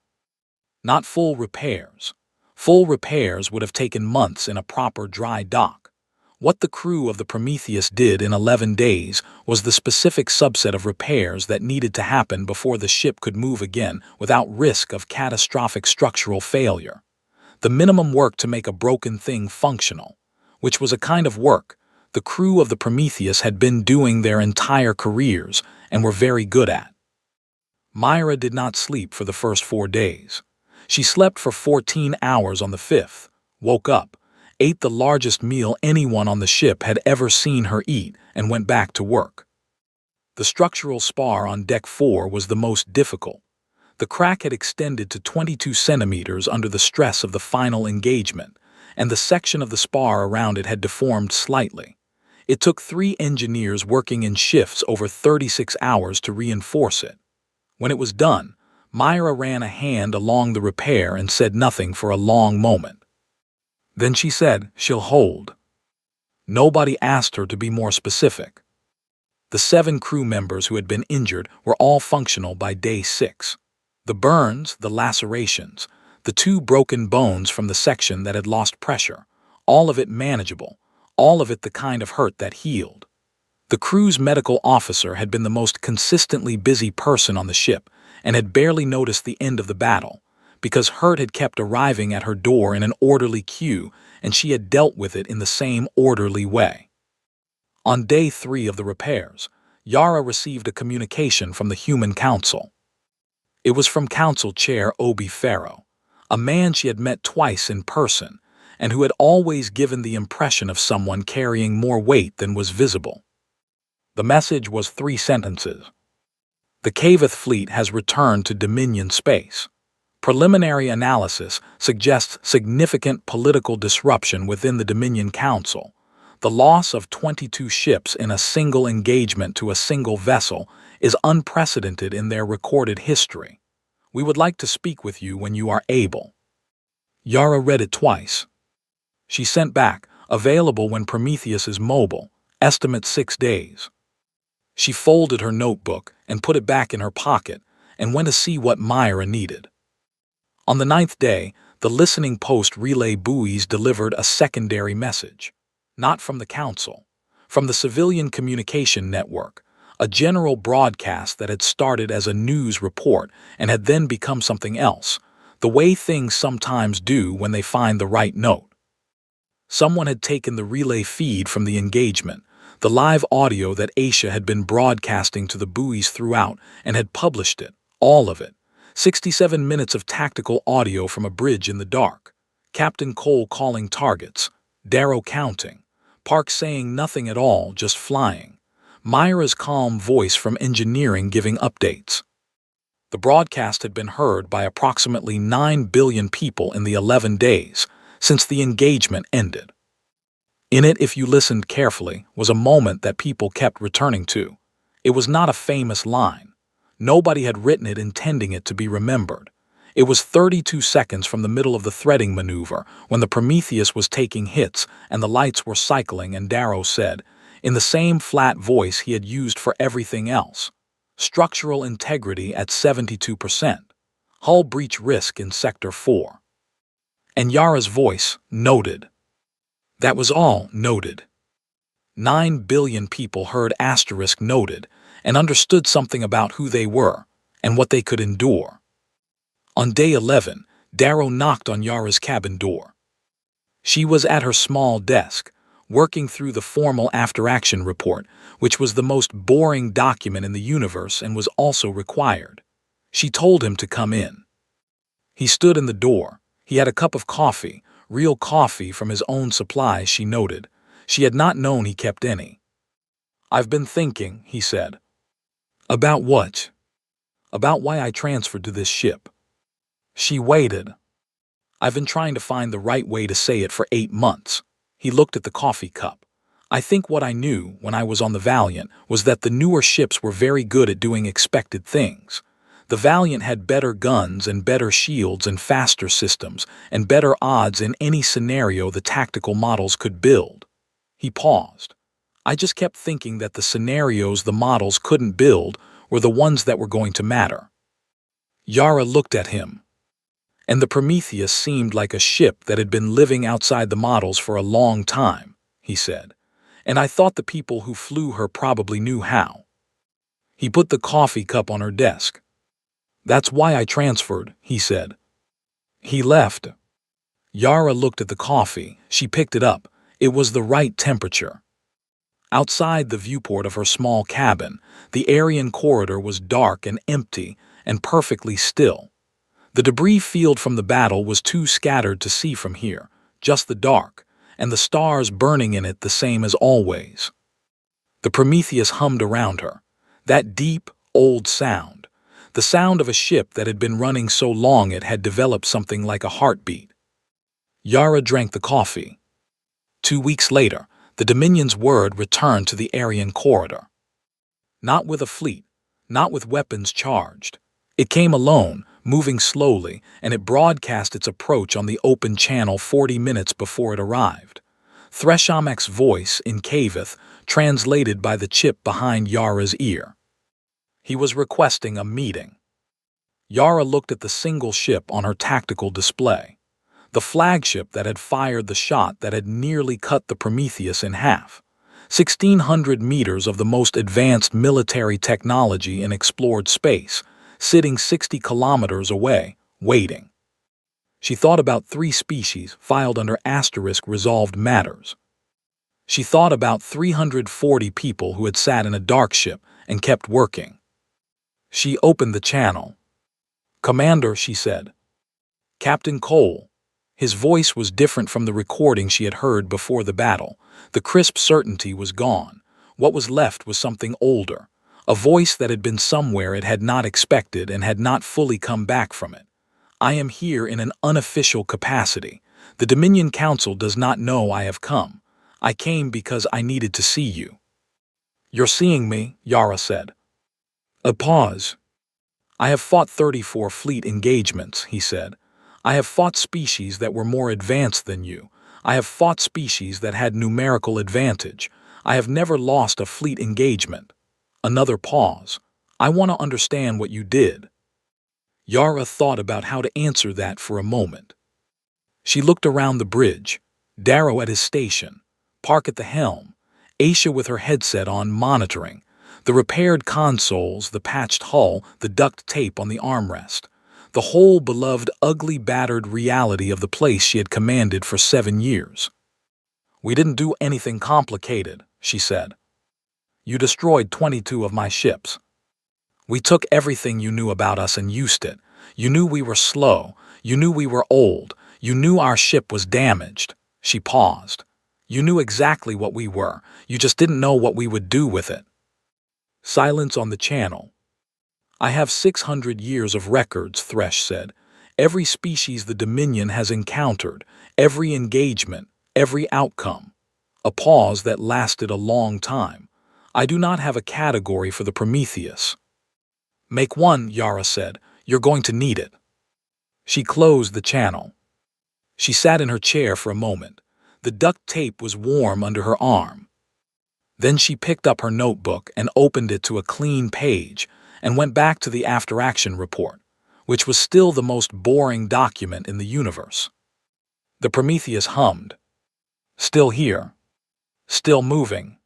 Not full repairs. Full repairs would have taken months in a proper dry dock. What the crew of the Prometheus did in 11 days was the specific subset of repairs that needed to happen before the ship could move again without risk of catastrophic structural failure. The minimum work to make a broken thing functional, which was a kind of work, the crew of the Prometheus had been doing their entire careers and were very good at. Myra did not sleep for the first 4 days. She slept for 14 hours on the 5th, woke up, ate the largest meal anyone on the ship had ever seen her eat, and went back to work. The structural spar on Deck 4 was the most difficult. The crack had extended to 22 centimeters under the stress of the final engagement, and the section of the spar around it had deformed slightly. It took 3 engineers working in shifts over 36 hours to reinforce it. When it was done, Myra ran a hand along the repair and said nothing for a long moment. Then she said, "She'll hold." Nobody asked her to be more specific. The 7 crew members who had been injured were all functional by day 6. The burns, the lacerations, the 2 broken bones from the section that had lost pressure, all of it manageable, all of it the kind of hurt that healed. The crew's medical officer had been the most consistently busy person on the ship and had barely noticed the end of the battle, because hurt had kept arriving at her door in an orderly queue, and she had dealt with it in the same orderly way. On day 3 of the repairs, Yara received a communication from the Human Council. It was from Council Chair Obi Farrow, a man she had met twice in person, and who had always given the impression of someone carrying more weight than was visible. The message was 3 sentences. The Caveth fleet has returned to Dominion space. Preliminary analysis suggests significant political disruption within the Dominion Council. The loss of 22 ships in a single engagement to a single vessel is unprecedented in their recorded history. We would like to speak with you when you are able. Yara read it twice. She sent back, available when Prometheus is mobile, estimate 6 days. She folded her notebook and put it back in her pocket and went to see what Myra needed. On the 9th day, the listening post relay buoys delivered a secondary message. Not from the Council, from the Civilian Communication Network, a general broadcast that had started as a news report and had then become something else, the way things sometimes do when they find the right note. Someone had taken the relay feed from the engagement, the live audio that Aisha had been broadcasting to the buoys throughout, and had published it, all of it. 67 minutes of tactical audio from a bridge in the dark. Captain Cole calling targets. Darrow counting. Park saying nothing at all, just flying. Myra's calm voice from engineering giving updates. The broadcast had been heard by approximately 9 billion people in the 11 days since the engagement ended. In it, if you listened carefully, was a moment that people kept returning to. It was not a famous line. Nobody had written it intending it to be remembered. It was 32 seconds from the middle of the threading maneuver when the Prometheus was taking hits and the lights were cycling, and Darrow said, in the same flat voice he had used for everything else, "Structural integrity at 72%. Hull breach risk in Sector 4. And Yara's voice, noted. That was all, noted. 9 billion people heard asterisk noted and understood something about who they were and what they could endure. On day 11, Darrow knocked on Yara's cabin door. She was at her small desk, working through the formal after-action report, which was the most boring document in the universe and was also required. She told him to come in. He stood in the door. He had a cup of coffee, real coffee from his own supply, she noted. She had not known he kept any. "I've been thinking," he said. "About what?" "About why I transferred to this ship." She waited. "I've been trying to find the right way to say it for 8 months. He looked at the coffee cup. "I think what I knew when I was on the Valiant was that the newer ships were very good at doing expected things. The Valiant had better guns and better shields and faster systems and better odds in any scenario the tactical models could build." He paused. "I just kept thinking that the scenarios the models couldn't build were the ones that were going to matter." Yara looked at him. "And the Prometheus seemed like a ship that had been living outside the models for a long time," he said. "And I thought the people who flew her probably knew how." He put the coffee cup on her desk. "That's why I transferred," he said. He left. Yara looked at the coffee. She picked it up. It was the right temperature. Outside the viewport of her small cabin, the Aryan corridor was dark and empty and perfectly still. The debris field from the battle was too scattered to see from here, just the dark, and the stars burning in it the same as always. The Prometheus hummed around her, that deep, old sound, the sound of a ship that had been running so long it had developed something like a heartbeat. Yara drank the coffee. 2 weeks later, the Dominion's word returned to the Aryan corridor. Not with a fleet, not with weapons charged. It came alone, moving slowly, and it broadcast its approach on the open channel 40 minutes before it arrived. Threshamek's voice in Kavith, translated by the chip behind Yara's ear. He was requesting a meeting. Yara looked at the single ship on her tactical display. The flagship that had fired the shot that had nearly cut the Prometheus in half. 1,600 meters of the most advanced military technology in explored space, sitting 60 kilometers away, waiting. She thought about 3 species filed under asterisk resolved matters. She thought about 340 people who had sat in a dark ship and kept working. She opened the channel. "Commander," she said. "Captain Cole." His voice was different from the recording she had heard before the battle. The crisp certainty was gone. What was left was something older, a voice that had been somewhere it had not expected and had not fully come back from it. "I am here in an unofficial capacity. The Dominion Council does not know I have come. I came because I needed to see you." "You're seeing me," Yara said. A pause. "I have fought 34 fleet engagements," he said. "I have fought species that were more advanced than you. I have fought species that had numerical advantage. I have never lost a fleet engagement." Another pause. "I want to understand what you did." Yara thought about how to answer that for a moment. She looked around the bridge, Darrow at his station, Park at the helm, Aisha with her headset on monitoring, the repaired consoles, the patched hull, the duct tape on the armrest, the whole beloved, ugly, battered reality of the place she had commanded for 7 years. "We didn't do anything complicated," she said. "You destroyed 22 of my ships. We took everything you knew about us and used it. You knew we were slow. You knew we were old. You knew our ship was damaged." She paused. "You knew exactly what we were. You just didn't know what we would do with it." Silence on the channel. "I have 600 years of records," Thresh said. "Every species the Dominion has encountered, every engagement, every outcome." A pause that lasted a long time. "I do not have a category for the Prometheus." "Make one," Yara said. "You're going to need it." She closed the channel. She sat in her chair for a moment. The duct tape was warm under her arm. Then she picked up her notebook and opened it to a clean page and went back to the after-action report, which was still the most boring document in the universe. The Prometheus hummed. "Still here. Still moving."